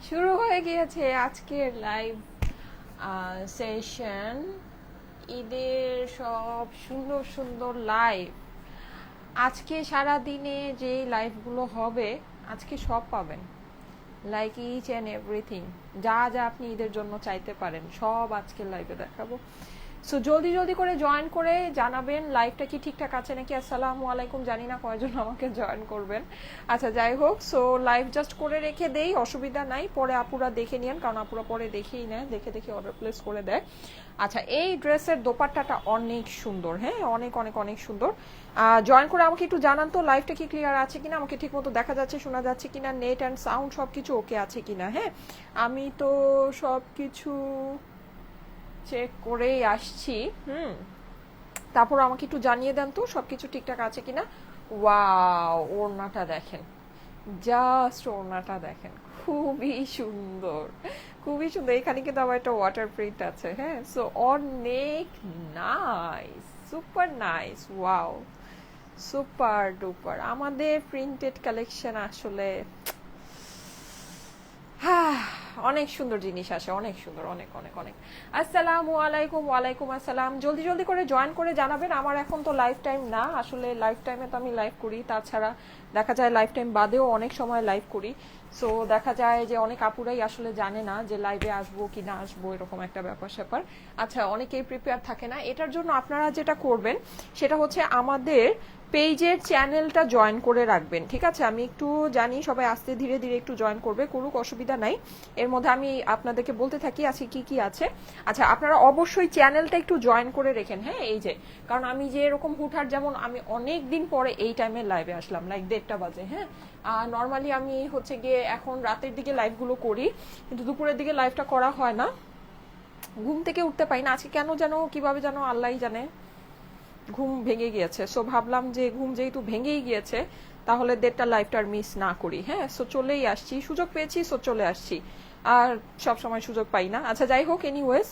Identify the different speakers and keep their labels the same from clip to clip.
Speaker 1: শুরু হয়ে গিয়েছে আজকের লাইভ সেশন। ঈদের সব সুন্দর সুন্দর লাইভ আজকে সারা দিনে যে লাইভগুলো হবে আজকে সব পাবেন, লাইক ইচ অ্যান্ড এভরিথিং। যা যা আপনি ঈদের জন্য চাইতে পারেন সব আজকের লাইভে দেখাবো। সো জলদি জলদি করে জয়েন করে জানাবেন লাইভটা কি ঠিকঠাক আছে নাকি। আসসালামু আলাইকুম, জানি না কয়জন আমাকে জয়েন করবেন। আচ্ছা যাই হোক, সো লাইভ জাস্ট করে রেখে দেই, অসুবিধা নাই, পরে আপুরা দেখে নিন, কারণ আপুরা পরে দেখেই নেয়, দেখে দেখে অর্ডার প্লেস করে দেয়। আচ্ছা, এই ড্রেসের দোপাট্টাটা অনেক সুন্দর, হ্যাঁ অনেক অনেক অনেক সুন্দর। জয়েন করে আমাকে একটু জানান তো লাইভটা কি ক্লিয়ার আছে কিনা, আমাকে ঠিক মতো দেখা যাচ্ছে শোনা যাচ্ছে কিনা, নেট অ্যান্ড সাউন্ড সব কিছু ওকে আছে কিনা। হ্যাঁ, আমি তো সব কিছু চেক করেই আসছি। তারপর আমাকে একটু জানিয়ে দেন তো সবকিছু ঠিকঠাক আছে কিনা। ওয়াও, ওড়নাটা দেখেন, জাস্ট ওড়নাটা দেখেন, খুবই সুন্দর, খুবই সুন্দর। এখানে কিন্তু আবার একটা ওয়াটার প্রিন্ট আছে। হ্যাঁ, সো অনেক nice, super nice, wow, super duper. আমাদের প্রিন্টেড কালেকশন আসলে হ্যাঁ অনেক সুন্দর জিনিস আসে, অনেক সুন্দর, অনেক অনেক অনেক। আসসালামু আলাইকুম। ওয়ালাইকুম আসসালাম। জলদি জলদি করে জয়েন করে জানাবেন। আমার এখন তো লাইফ টাইম না, আসলে লাইফ টাইমে তো আমি লাইভ করি, তাছাড়া দেখা যায় লাইফ টাইম বাদেও অনেক সময় লাইভ করি। সো দেখা যায় যে অনেক আপুরাই আসলে জানে না যে লাইভে আসবো কি না আসবো, এরকম একটা ব্যাপার স্যাপার। আচ্ছা, অনেকেই প্রিপেয়ার থাকে না। এটার জন্য আপনারা যেটা করবেন সেটা হচ্ছে আমাদের পেজের চ্যানেলটা জয়েন করে রাখবেন, ঠিক আছে। আমি একটু জানি সবাই আস্তে ধীরে ধীরে একটু জয়েন করবে, করুক, অসুবিধা নাই। এর মধ্যে আমি আপনাদেরকে বলতে থাকি আছে কি কি আছে। আচ্ছা, আপনারা অবশ্যই চ্যানেলটা একটু জয়েন করে রেখেন। হ্যাঁ, এই যে কারণ আমি যে এরকম হুটহাট, যেমন আমি অনেক দিন পরে এই টাইমে লাইভে আসলাম, লাইক 1:30 বাজে। হ্যাঁ, নর্মালি আমি হচ্ছে গিয়ে এখন রাতের দিকে লাইভগুলো করি, কিন্তু দুপুরের দিকে লাইভটা করা হয় না, ঘুম থেকে উঠতে পারি না। আজকে কেন যেন কিভাবে যেন আল্লাহই জানে ঘুম ভেঙে গিয়েছে। সো ভাবলাম যে ঘুম যেহেতু ভেঙেই গিয়েছে তাহলে 1:30 লাইভটার মিস না করি। হ্যাঁ, সো চলেই আসছি, সুযোগ পেয়েছি, সো চলে আসছি, আর সব সময় সুযোগ পাই না। আচ্ছা যাই হোক, এনিওয়েজ,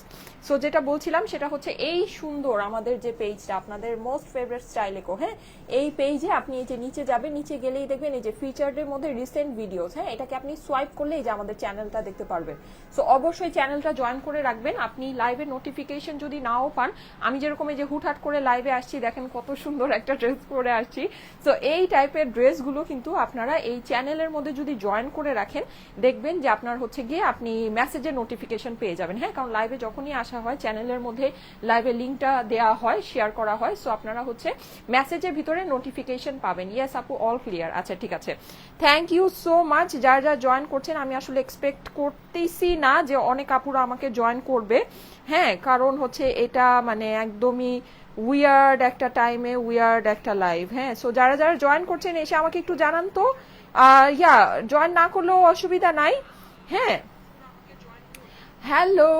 Speaker 1: সো যেটা বলছিলাম সেটা হচ্ছে এই সুন্দর আমাদের যে পেজটা, আপনাদের মোস্ট ফেভারিট স্টাইলেকো। হ্যাঁ, এই পেজে আপনি এই যে নিচে যাবেন, নিচে গেলেই দেখবেন এই যে ফিচারের মধ্যে রিসেন্ট ভিডিওস। হ্যাঁ, এটাকে আপনি সোয়াইপ করলে এই যে আমাদের চ্যানেলটা দেখতে পারবেন। সো অবশ্যই চ্যানেলটা জয়েন করে রাখবেন। আপনি লাইভের নোটিফিকেশন যদি নাও পান, আমি যেরকম এই যে হুটহাট করে লাইভে আসছি, দেখেন কত সুন্দর একটা ড্রেস পরে আসছি। সো এই টাইপের ড্রেসগুলো কিন্তু আপনারা এই চ্যানেলের মধ্যে যদি জয়েন করে রাখেন, দেখবেন যে আপনার হচ্ছে গিয়ে আপনি মেসেজের নোটিফিকেশন পেয়ে যাবেন। হ্যাঁ, কারণ লাইভে যখনই আসা হয় চ্যানেলের মধ্যে লাইভের লিঙ্কটা দেওয়া হয়, শেয়ার করা হয়, সো আপনারা হচ্ছে মেসেজের ভিতরে নোটিফিকেশন পাবেন। ইয়েস আপু, অল ক্লিয়ার। আচ্ছা ঠিক আছে, থ্যাংক ইউ সো মাচ যারা যারা জয়েন করছেন। আমি আসলে এক্সপেক্ট করতেছি না যে অনেক আপুরা আমাকে জয়েন করবে। হ্যাঁ, কারণ হচ্ছে এটা মানে একদমই উইয়ার্ড একটা টাইমে উইয়ার্ড একটা লাইভ। হ্যাঁ, সো যারা যারা জয়েন করছেন এসে আমাকে একটু জানান তো। ইয়া, জয়েন না করলেও অসুবিধা নাই। হ্যাঁ, হ্যালো,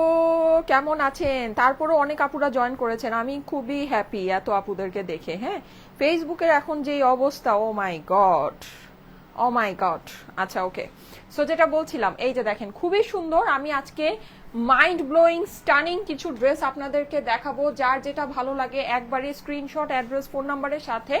Speaker 1: কেমন আছেন? তারপরও অনেক আপুরা জয়েন করেছেন, আমি খুবই হ্যাপি এত আপুদেরকে দেখে। হ্যাঁ, ফেসবুকের এখন যে অবস্থা, ও মাই গড, ও মাই গড। আচ্ছা ওকে, সো যেটা বলছিলাম, এই যে দেখেন খুবই সুন্দর, আমি আজকে মাইন্ড ব্লোয়িং স্টানিং কিছু ড্রেস আপনাদেরকে দেখাবো। যার যেটা ভালো লাগে একবারে স্ক্রিনশট, অ্যাড্রেস, ফোন নাম্বারের সাথে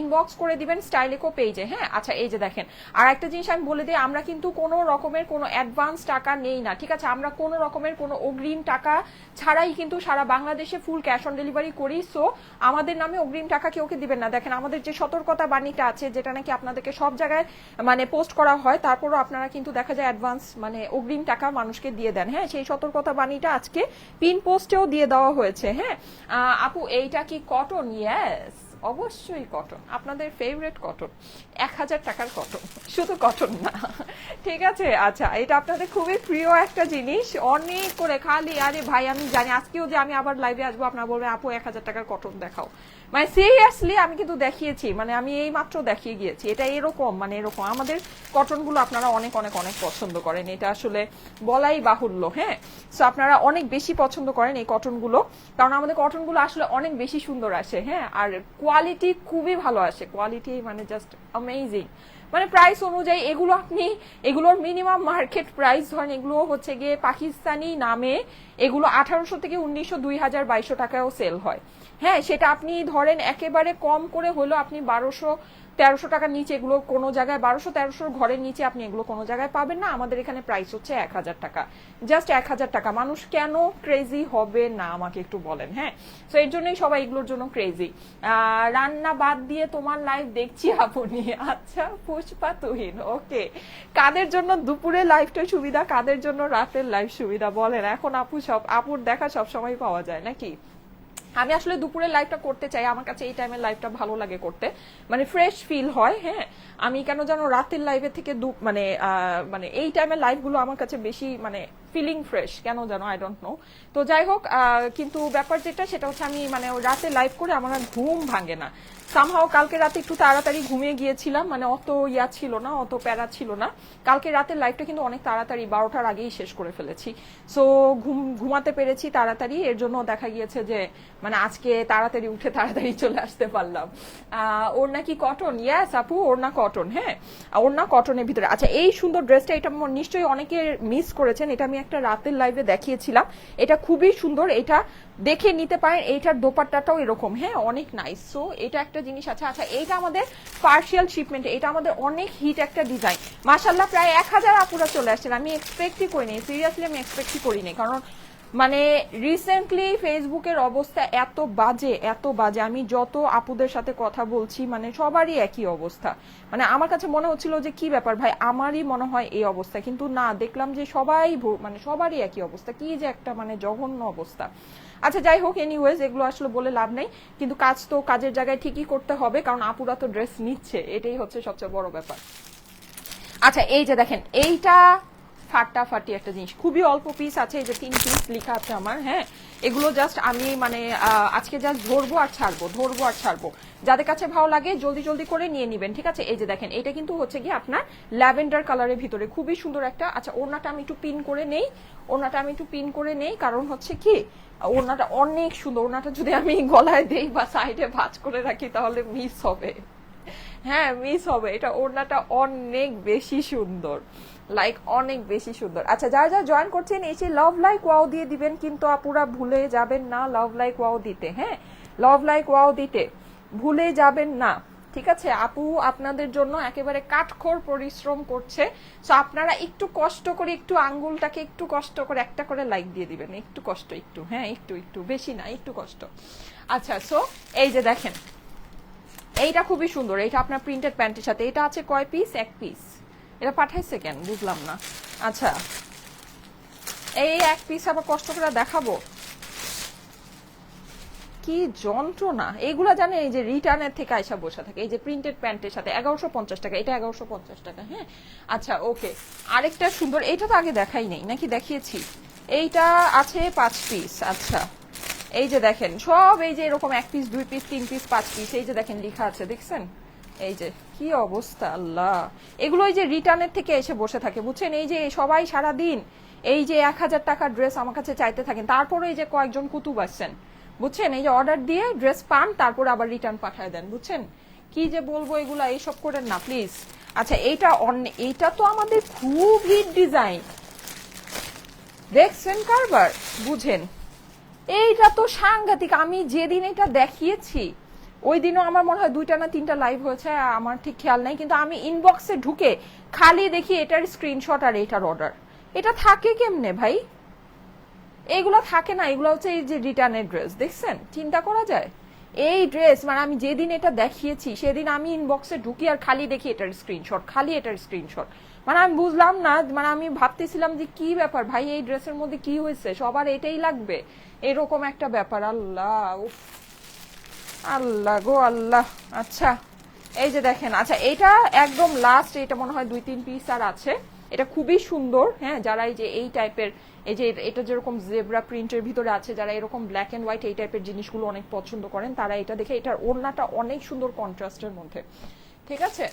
Speaker 1: ইনবক্স করে দিবেন স্টাইলেকো পেজে। হ্যাঁ, আচ্ছা এই যে দেখেন, আর একটা জিনিস আমি বলে দিই, আমরা কিন্তু কোনো রকমের কোনো অ্যাডভান্স টাকা নেই না, ঠিক আছে। আমরা কোনো রকমের কোনো অগ্রিম টাকা ছাড়াই কিন্তু সারা বাংলাদেশে ফুল ক্যাশ অন ডেলিভারি করি। সো আমাদের নামে অগ্রিম টাকা কেউ দিবেন না। দেখেন আমাদের যে সতর্কতা বাণীটা আছে, যেটা নাকি আপনাদেরকে সব জায়গায় মানে পোস্ট করা হয়, তারপরও আপনারা কিন্তু দেখা যায় অ্যাডভান্স মানে অগ্রিম টাকা মানুষকে দিয়ে দেন। হ্যাঁ, সেই সতর্কতা বাণীটা আজকে পিন পোস্টেও দিয়ে দেওয়া হয়েছে। হ্যাঁ, আপু এইটা কি কটন? ইয়েস, অবশ্যই কটন, আপনাদের ফেভারিট কটন, 1000 টাকার কটন, শুধু কটন না, ঠিক আছে। আচ্ছা, এটা আপনাদের খুবই প্রিয় একটা জিনিস, অনেক করে খালি আরে ভাই আমি জানি আজকেও যে আমি আবার লাইভে আসবো আপনারা বলবেন আপু 1000 টাকার কটন দেখাও। মানে সিরিয়াসলি আমি কিন্তু দেখিয়েছি, মানে আমি এই মাত্র দেখিয়ে গিয়েছি। এটা এরকম মানে এরকম আমাদের কটনগুলো আপনারা অনেক অনেক অনেক পছন্দ করেন, এটা আসলে বলাই বাহুল্য। হ্যাঁ, সো আপনারা অনেক বেশি পছন্দ করেন এই কটনগুলো, কারণ আমাদের কটনগুলো আসলে অনেক বেশি সুন্দর আসে। হ্যাঁ, আর কোয়ালিটি খুবই ভালো আসে, কোয়ালিটি মানে জাস্ট অ্যামেজিং। মানে প্রাইস অনুযায়ী এগুলো আপনি, এগুলোর মিনিমাম মার্কেট প্রাইস ধরেন, এগুলো হচ্ছে গিয়ে পাকিস্তানি নামে এগুলো 1800 থেকে 1900, 2000, 2200 টাকায়ও সেল হয়। হ্যাঁ, সেটা আপনি ধরেন একেবারে কম করে হলো আপনি 1200 1300 টাকার নিচে এগুলো কোনো জায়গায়, 1200-1300 ঘরের নিচে আপনি এগুলো কোনো জায়গায় পাবেন না। আমাদের এখানে প্রাইস হচ্ছে 1000 টাকা, জাস্ট 1000 টাকা। মানুষ কেন ক্রেজি হবে না আমাকে একটু বলেন। হ্যাঁ, তো এর জন্যই সবাই এগুলোর জন্য ক্রেজি। রান্না বাদ দিয়ে তোমার লাইভ দেখছি আপনি। আচ্ছা পুষ্পা তুহিন, ওকে। কাদের জন্য দুপুরে লাইভটা সুবিধা, কাদের জন্য রাতের লাইভ সুবিধা বলেন। এখন আপুর দেখা সব সময় পাওয়া যায় নাকি? আমি আসলে দুপুরের লাইভটা করতে চাই, আমার কাছে এই টাইমের লাইভটা ভালো লাগে করতে, মানে ফ্রেশ ফিল হয়। হ্যাঁ, আমি কেন জানো রাতের লাইভের থেকে মানে মানে এই টাইমের লাইভগুলো আমার কাছে বেশি মানে ফিলিং ফ্রেশ, কেন জানো, আই ডোন্ট নো। তো যাই হোক, কিন্তু ব্যাপার যেটা সেটা হচ্ছে আমি মানে রাতে লাইভ করে আমার আর ঘুম ভাঙে না। সামহাও কালকে রাতে একটু তাড়াতাড়ি ঘুমিয়ে গিয়েছিলাম, মানে অত ইয়া ছিল না, অত প্যারা ছিল না। কালকে রাতের লাইভটা কিন্তু অনেক তাড়াতাড়ি 12টার আগেই শেষ করে ফেলেছি। সো ঘুমাতে পেরেছি তাড়াতাড়ি, এর জন্য দেখা গিয়েছে যে মানে আজকে তাড়াতাড়ি উঠে তাড়াতাড়ি চলে আসতে পারলাম। ওড়না কি কটন? ইয়াস আপু, ওড়না কটন। হ্যাঁ, ওড়না কটনের ভিতরে। আচ্ছা, এই সুন্দর ড্রেসটা, এটা নিশ্চয়ই অনেকে মিস করেছেন, এটা আমি একটা রাতের লাইভে দেখিয়েছিলাম। এটা খুবই সুন্দর, এটা দেখে নিতে পারেন। এইটার দোপাট্টাটাও এরকম, হ্যাঁ, অনেক নাইস। সো এটা একটা জিনিস আছে। আচ্ছা, এইটা আমাদের পার্সিয়াল শিপমেন্ট, এটা আমাদের অনেক হিট একটা ডিজাইন। মাশাআল্লাহ, প্রায় 1000 আপুরা চলে আসছেন। আমি এক্সপেক্টই করিনি, সিরিয়াসলি আমি এক্সপেক্টই করিনি, কারণ মানে রিসেন্টলি ফেসবুকের অবস্থা এত বাজে, এত বাজে। আমি যত আপুদের সাথে কথা বলছি মানে সবারই একই অবস্থা। মানে আমার কাছে মনে হচ্ছিল যে কি ব্যাপার ভাই, আমারই মনে হয় এই অবস্থা, কিন্তু না, দেখলাম যে সবাই মানে সবারই একই অবস্থা। কি যে একটা মানে জঘন্য অবস্থা। আচ্ছা যাই হোক, এনিওয়েজ এগুলো আসলে বলে লাভ নেই, কিন্তু কাজ তো কাজের জায়গায় ঠিকই করতে হবে, কারণ আপুরা তো ড্রেস নিচ্ছে, এটাই হচ্ছে সবচেয়ে বড় ব্যাপার। আচ্ছা, এই যে দেখেন, এইটা ফাটাফাটি একটা জিনিস, খুবই অল্প পিস আছে, এই যে 3 পিস লেখা আছে আমার। হ্যাঁ, এগুলো জাস্ট আমি মানে আজকে জাস্ট ধরবো আর ছাড়বো, ধরবো আর ছাড়বো। যাদের কাছে ভালো লাগে জলদি জলদি করে নিয়ে নিবেন, ঠিক আছে? এই যে দেখেন, এটা কিন্তু হচ্ছে কি আপনার ল্যাভেন্ডার কালারের ভিতরে, খুবই সুন্দর একটা। আচ্ছা, ওড়নাটা আমি একটু পিন করে নেই, ওড়নাটা আমি একটু পিন করে নেই, কারণ হচ্ছে কি ওড়নাটা অনেক সুন্দর। ওড়নাটা যদি আমি গলায় দেই বা সাইডে ভাঁজ করে রাখি তাহলে মিস হবে। হ্যাঁ, মিস হবে। এটা ওড়নাটা অনেক বেশি সুন্দর, লাইক অনেক বেশি সুন্দর। আচ্ছা, যারা যারা জয়েন করছেন এসে লাভ লাইক ওয়াও দিয়ে দিবেন, কিন্তু আপুরা ভুলে যাবেন না লাভ লাইক ওয়াও দিতে। হ্যাঁ, লাভ লাইক ওয়াও দিতে ভুলে যাবেন না, ঠিক আছে? আপু আপনাদের জন্য একেবারে কাঠখোর পরিশ্রম করছে, সো আপনারা একটু কষ্ট করে, একটু আঙ্গুলটাকে একটু কষ্ট করে একটা করে লাইক দিয়ে দিবেন, একটু কষ্ট, একটু, হ্যাঁ, একটু একটু, বেশি না, একটু কষ্ট। আচ্ছা, সো এই যে দেখেন, এইটা খুবই সুন্দর, এটা আপনার প্রিন্টেড প্যান্টের সাথে। এটা আছে কয় পিস? 1 পিস। এটা পাঠাইছে কেন বুঝলাম না। আচ্ছা, এই 1 পিস আবার কষ্ট করে দেখাবো, কি যন্ত্রণা। এইগুলা জানেন এই যে রিটার্নের থেকে আইসা বসে থাকে, এই যে প্রিন্টেড প্যান্টের সাথে 1150 টাকা, এটা 1150 টাকা। হ্যাঁ, আচ্ছা ওকে। আরেকটা সুন্দর, এইটা তো আগে দেখাই নেই নাকি, দেখিয়েছি? এইটা আছে 5 পিস। আচ্ছা, এই যে দেখেন সব এই যে এরকম 1 পিস 2 পিস 3 পিস 5 পিস, এই যে দেখেন লেখা আছে, দেখছেন? এই যে কি অবস্থা, আল্লাহ। এগুলো এই যে রিটার্নের থেকে এসে বসে থাকে, বুঝছেন? এই যে সবাই সারা দিন এই যে 1000 টাকার ড্রেস আমার কাছে চাইতে থাকেন, তারপরে এই যে কয়েকজন কুতুব আসছেন, বুঝছেন? এই যে অর্ডার দিয়ে ড্রেস পান, তারপর আবার রিটার্ন পাঠায় দেন, বুঝছেন? কি যে বলবো, এগুলা এইসব করেন না প্লিজ। আচ্ছা, এইটা তো আমাদের খুব হিট ডিজাইন, দেখছেন কারবার, বুঝেন? এইটা তো সাংঘাতিক। আমি যেদিন এটা দেখিয়েছি ওই দিনও আমার মনে হয় 2টা না 3টা লাইভ হয়েছে, আমার ঠিক খেয়াল নাই, কিন্তু আমি ইনবক্সে ঢুকে খালি দেখি এটার স্ক্রিনশট আর এটার অর্ডার। এটা থাকে কেমনে ভাই? এইগুলো থাকে না, এগুলো হচ্ছে এই যে রিটার্নের ড্রেস, দেখছেন? চিন্তা করা যায়। এই ড্রেস মানে আমি যেদিন এটা দেখিয়েছি সেদিন আমি ইনবক্সে ঢুকি আর খালি দেখি এটার স্ক্রিনশট, খালি এটার স্ক্রিনশট। মানে আমি বুঝলাম না, মানে আমি ভাবতেছিলাম যে কি ব্যাপার ভাই, এই ড্রেসের মধ্যে কি হয়েছে, সবার এটাই লাগবে, এরকম একটা ব্যাপার। আল্লাহ, উফ, আল্লাহ গো আল্লাহ। আচ্ছা, এই যে দেখেন, আচ্ছা এটা একদম লাস্ট, এটা মনে হয় 2-3 পিস আর আছে। এটা খুবই সুন্দর। হ্যাঁ, যারা এই যে এই টাইপের, এই যে এটা যেরকম জেব্রা প্রিন্টের ভিতরে আছে, যারা এরকম ব্ল্যাক এন্ড হোয়াইট এই টাইপের জিনিসগুলো অনেক পছন্দ করেন, তারা এটা দেখে, এটার ওড়নাটা অনেক সুন্দর কন্ট্রাস্টের মধ্যে, ঠিক আছে?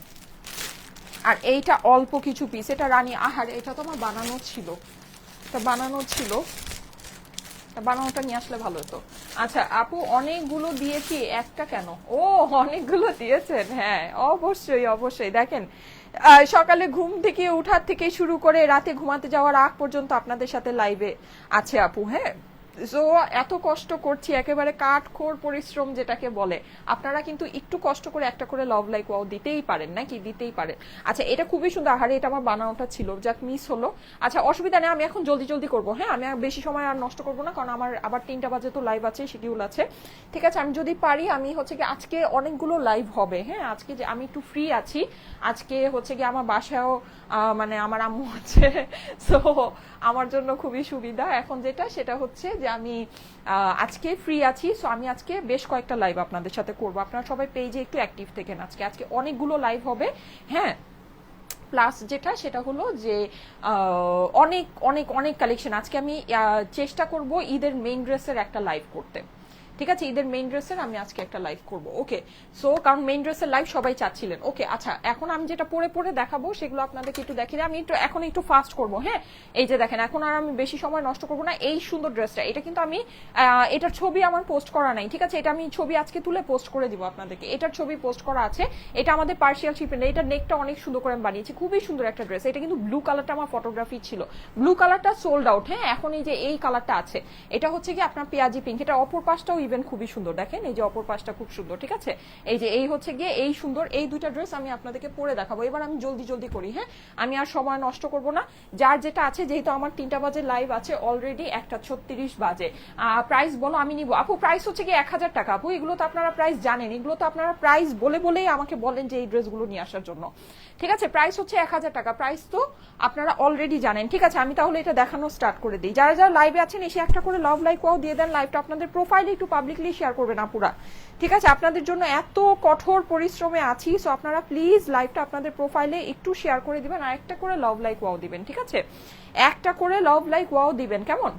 Speaker 1: আর এইটা অল্প কিছু পিস, এটা রানী আহার, এটা তো আমার বানানো ছিল, এটা বানানো ছিল, বানানোটা নিয়ে আসলে ভালো হতো। আচ্ছা আপু, অনেকগুলো দিয়েছি, একটা কেন? ও, অনেকগুলো দিয়েছেন, হ্যাঁ অবশ্যই অবশ্যই। দেখেন, সকালে ঘুম থেকে উঠার থেকে শুরু করে রাতে ঘুমাতে যাওয়ার আগ পর্যন্ত আপনাদের সাথে লাইভে আছে আপু। হ্যাঁ, সো এত কষ্ট করছি, একেবারে কাঠখোর পরিশ্রম যেটাকে বলে, আপনারা কিন্তু একটু কষ্ট করে একটা করে লাভ লাইক ওয়াও দিতেই পারেন, নাকি দিতেই পারেন। আচ্ছা এটা খুবই সুন্দর, আরে এটা আমার বানানোটা ছিল, যাক মিস হলো। আচ্ছা অসুবিধা নেই, আমি এখন জলদি জলদি করবো, হ্যাঁ আমি আর বেশি সময় আর নষ্ট করবো না, কারণ আমার আবার 3টা বাজে তো লাইভ আছে, শিডিউল আছে। ঠিক আছে, আমি যদি পারি আমি হচ্ছে কি আজকে অনেকগুলো লাইভ হবে, হ্যাঁ আজকে যে আমি একটু ফ্রি আছি, আজকে হচ্ছে কি আমার বাসায়ও মানে আমার আম্মু আছে, সো আমার জন্য খুবই সুবিধা এখন যেটা, সেটা হচ্ছে যে আমি আজকে ফ্রি আছি। সো আমি আজকে বেশ কয়েকটা লাইভ আপনাদের সাথে করব, আপনারা সবাই পেজে একটু অ্যাক্টিভ থাকেন। আজকে আজকে অনেকগুলো লাইভ হবে, হ্যাঁ। প্লাস যেটা সেটা হলো যে অনেক অনেক অনেক কালেকশন আজকে আমি চেষ্টা করব ঈদের মেইন ড্রেসের একটা লাইভ করতে। ঠিক আছে, ঈদের মেইন ড্রেসের আমি আজকে একটা লাইভ করব, ওকে। সো কারণ মেইন ড্রেসের লাইভ সবাই চাচ্ছিলেন, ওকে। আচ্ছা এখন আমি যেটা পরে পরে দেখাবো সেগুলো আপনাদেরকে একটু দেখিয়ে আমি একটু এখন একটু ফাস্ট করব, হ্যাঁ। এই যে দেখেন, এখন আর আমি বেশি সময় নষ্ট করব না। এই সুন্দর ড্রেসটা, এটা কিন্তু আমি এটার ছবি আমার পোস্ট করা নাই, ঠিক আছে, এটা আমি ছবি আজকে তুলে পোস্ট করে দিব আপনাদেরকে। এটার ছবি পোস্ট করা আছে, এটা আমাদের পার্সিয়াল শিপমেন্ট, এটা নেকটা অনেক সুন্দর করে আমি বানিয়েছি, খুবই সুন্দর একটা ড্রেস। এটা কিন্তু ব্লু কালারটা আমার ফটোগ্রাফি ছিল, ব্লু কালারটা সোল্ড আউট, হ্যাঁ। এখন এই যে এই কালারটা আছে, এটা হচ্ছে কি আপনার পেঁয়াজি পিঙ্ক, এটা অপর পাশটাও ইভেন খুবই সুন্দর, দেখেন এই যে অপর পাশটা খুব সুন্দর, ঠিক আছে। এই যে এই হচ্ছে গিয়ে এই সুন্দর এই দুইটা ড্রেস আমি আপনাদেরকে পরে দেখাবো। এবার আমি জলদি জলদি করি, হ্যাঁ আমি আর সময় নষ্ট করব না, যার যেটা আছে, যেহেতু আমার 3টা বাজে লাইভ আছে, অলরেডি 1:36 বাজে। প্রাইস বলো, আমি নিব আপু, প্রাইস হচ্ছে গিয়ে 1000 টাকা আপু। এগুলো তো আপনারা প্রাইস জানেন, এগুলো তো আপনারা প্রাইস বলে বলেই আমাকে বলেন যে এই ড্রেসগুলো নিয়ে আসার জন্য, ঠিক আছে। প্রাইস হচ্ছে 1000 টাকা, প্রাইস তো আপনারা অলরেডি জানেন, ঠিক আছে। আমি তাহলে এটা দেখানো স্টার্ট করে দিই। যারা যারা লাইভে আছেন এসে একটা করে লাভ লাইক ওয়াও দিয়ে দেন, লাইভটা আপনাদের প্রোফাইলে একটু পাবলিকলি শেয়ার করবেন আপুরা, ঠিক আছে। আপনাদের জন্য এত কঠোর পরিশ্রমে আছি, সো আপনারা প্লিজ লাইভটা আপনাদের প্রোফাইলে একটু শেয়ার করে দিবেন, আর একটা করে লাভ লাইক ওয়াও দিবেন, ঠিক আছে। একটা করে লাভ লাইক ওয়াও দিবেন, কেমন?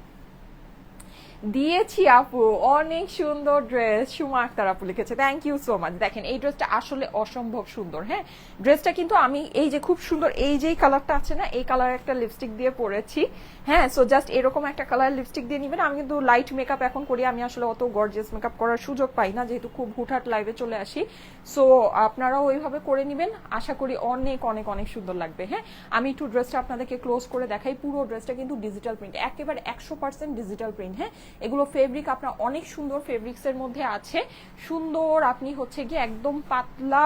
Speaker 1: দিয়েছি আপু, অনেক সুন্দর ড্রেস, সুমা আক্তার আপু লিখেছে, থ্যাংক ইউ সো মাচ। দেখেন এই ড্রেসটা আসলে অসম্ভব সুন্দর, হ্যাঁ। ড্রেসটা কিন্তু আমি এই যে খুব সুন্দর এই যে কালারটা আছে না, এই কালার একটা লিপস্টিক দিয়ে পরেছি, হ্যাঁ। সো জাস্ট এরকম একটা কালার লিপস্টিক দিয়ে নিবেন। আমি কিন্তু লাইট মেকআপ এখন করি, আমি আসলে অত গর্জিয়াস মেকআপ করার সুযোগ পাই না, যেহেতু খুব হুটহাট লাইভে চলে আসি। সো আপনারাও ওইভাবে করে নিবেন, আশা করি অনেক অনেক অনেক সুন্দর লাগবে, হ্যাঁ। আমি একটু ড্রেসটা আপনাদেরকে ক্লোজ করে দেখাই। পুরো ড্রেসটা কিন্তু ডিজিটাল প্রিন্ট, একেবারে 100% ডিজিটাল প্রিন্ট, হ্যাঁ। এগুলো ফেব্রিক আপনার অনেক সুন্দর ফেব্রিক্স এর মধ্যে আছে, সুন্দর। আপনি হচ্ছে গিয়ে একদম পাতলা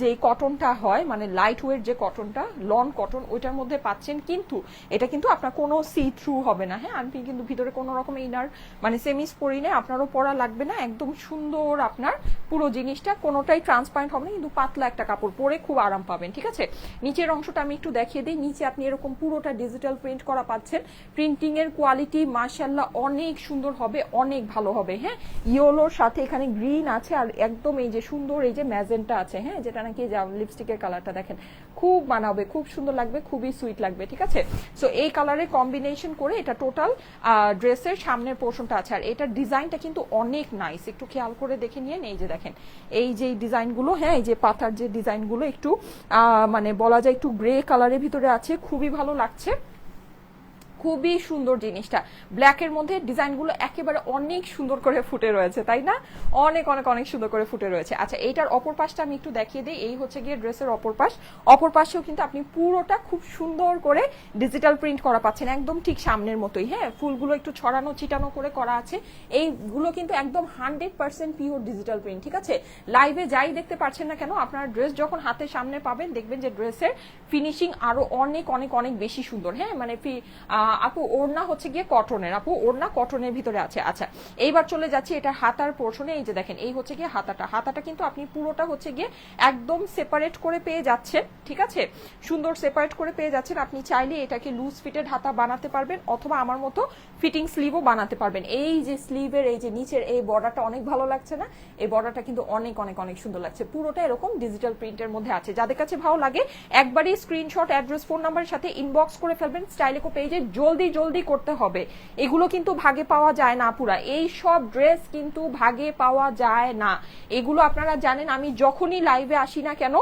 Speaker 1: যে কটনটা হয়, মানে লাইট ওয়েট যে কটনটা, লন কটন, ওইটার মধ্যে পাচ্ছেন। কিন্তু এটা কিন্তু আপনার কোনো সি থ্রু হবে না, হ্যাঁ। আমি কিন্তু ভিতরে কোনো রকম ইনার মানে সেমিস পরি না, আপনারও পরা লাগবে না, একদম সুন্দর। আপনার পুরো জিনিসটা কোনোটাই ট্রান্সপারেন্ট হবে না, কিন্তু পাতলা একটা কাপড় পরে খুব আরাম পাবেন, ঠিক আছে। নিচের অংশটা আমি একটু দেখিয়ে দিই। নিচে আপনি এরকম পুরোটা ডিজিটাল প্রিন্ট করা পাচ্ছেন। প্রিন্টিং এর কোয়ালিটি মাশাআল্লাহ অনেক সুন্দর হবে, অনেক ভালো হবে, হ্যাঁ। ইয়েলোর সাথে এখানে গ্রিন আছে, আর একদম এই যে সুন্দর এই যে ম্যাজেন্টা আছে, হ্যাঁ, যেটা নাকি লিপস্টিকের কালারটা দেখেন, খুব মানাবে, খুব সুন্দর লাগবে, খুবই সুইট লাগবে, ঠিক আছে। সো এই কালারের কম্বিনেশন করে এটা টোটাল ড্রেসের সামনের পোর্শনটা আছে। আর এটার ডিজাইনটা কিন্তু অনেক নাইস, একটু খেয়াল করে দেখে নিয়েন। এই যে দেখেন এই যে ডিজাইনগুলো, হ্যাঁ, এই যে পাতার যে ডিজাইনগুলো একটু মানে বলা যায় একটু গ্রে কালারের ভিতরে আছে, খুবই ভালো লাগছে, খুবই সুন্দর জিনিসটা। ব্ল্যাকের মধ্যে ডিজাইনগুলো একেবারে অনেক সুন্দর করে ফুটে রয়েছে, তাই না? অনেক অনেক অনেক সুন্দর করে ফুটে রয়েছে। আচ্ছা এইটার অপর পাশটা আমি একটু দেখিয়ে দিই। এই হচ্ছে গিয়ে ড্রেসের অপর পাশ, অপর পাশেও কিন্তু আপনি পুরোটা খুব সুন্দর করে ডিজিটাল প্রিন্ট করা পাচ্ছেন, একদম ঠিক সামনের মতোই, হ্যাঁ। ফুলগুলো একটু ছড়ানো ছিটানো করে করা আছে। এইগুলো কিন্তু একদম 100% পিওর ডিজিটাল প্রিন্ট, ঠিক আছে। লাইভে যাই দেখতে পাচ্ছেন না কেন, আপনার ড্রেস যখন হাতের সামনে পাবেন দেখবেন যে ড্রেসের ফিনিশিং আরো অনেক অনেক অনেক বেশি সুন্দর, হ্যাঁ। মানে আপু ওড়না হচ্ছে গিয়ে কটনের, আপু ওড়না কটনের ভিতরে আছে। আচ্ছা এইবার চলে যাচ্ছি এটা হাতার পোর্শনে। এই যে দেখেন এই হচ্ছে গিয়ে হাতাটা, হাতাটা কিন্তু আপনি পুরোটা হচ্ছে গিয়ে একদম সেপারেট করে পেয়ে যাচ্ছেন, ঠিক আছে। সুন্দর সেপারেট করে পেয়ে যাচ্ছেন। আপনি চাইলে এটাকে লুজ ফিটেড হাতা বানাতে পারবেন, অথবা আমার মতো ফিটিং স্লিভও বানাতে পারবেন। এই যে স্লিভের এই যে নিচের এই বর্ডারটা অনেক ভালো লাগছে না? এই বর্ডারটা কিন্তু অনেক অনেক অনেক সুন্দর লাগছে। পুরোটা এরকম ডিজিটাল প্রিন্টের মধ্যে আছে। যাদের কাছে ভালো লাগে একবারই স্ক্রিনশট, অ্যাড্রেস, ফোন নাম্বারের সাথে ইনবক্স করে ফেলবেন। স্টাইলিকো পেজে জলদি জলদি করতে হবে, এগুলো কিন্তু ভাগে পাওয়া যায় না পুরা, এই সব ড্রেস কিন্তু ভাগে পাওয়া যায় না। এগুলো আপনারা জানেন, আমি যখনই লাইভে আসি না কেন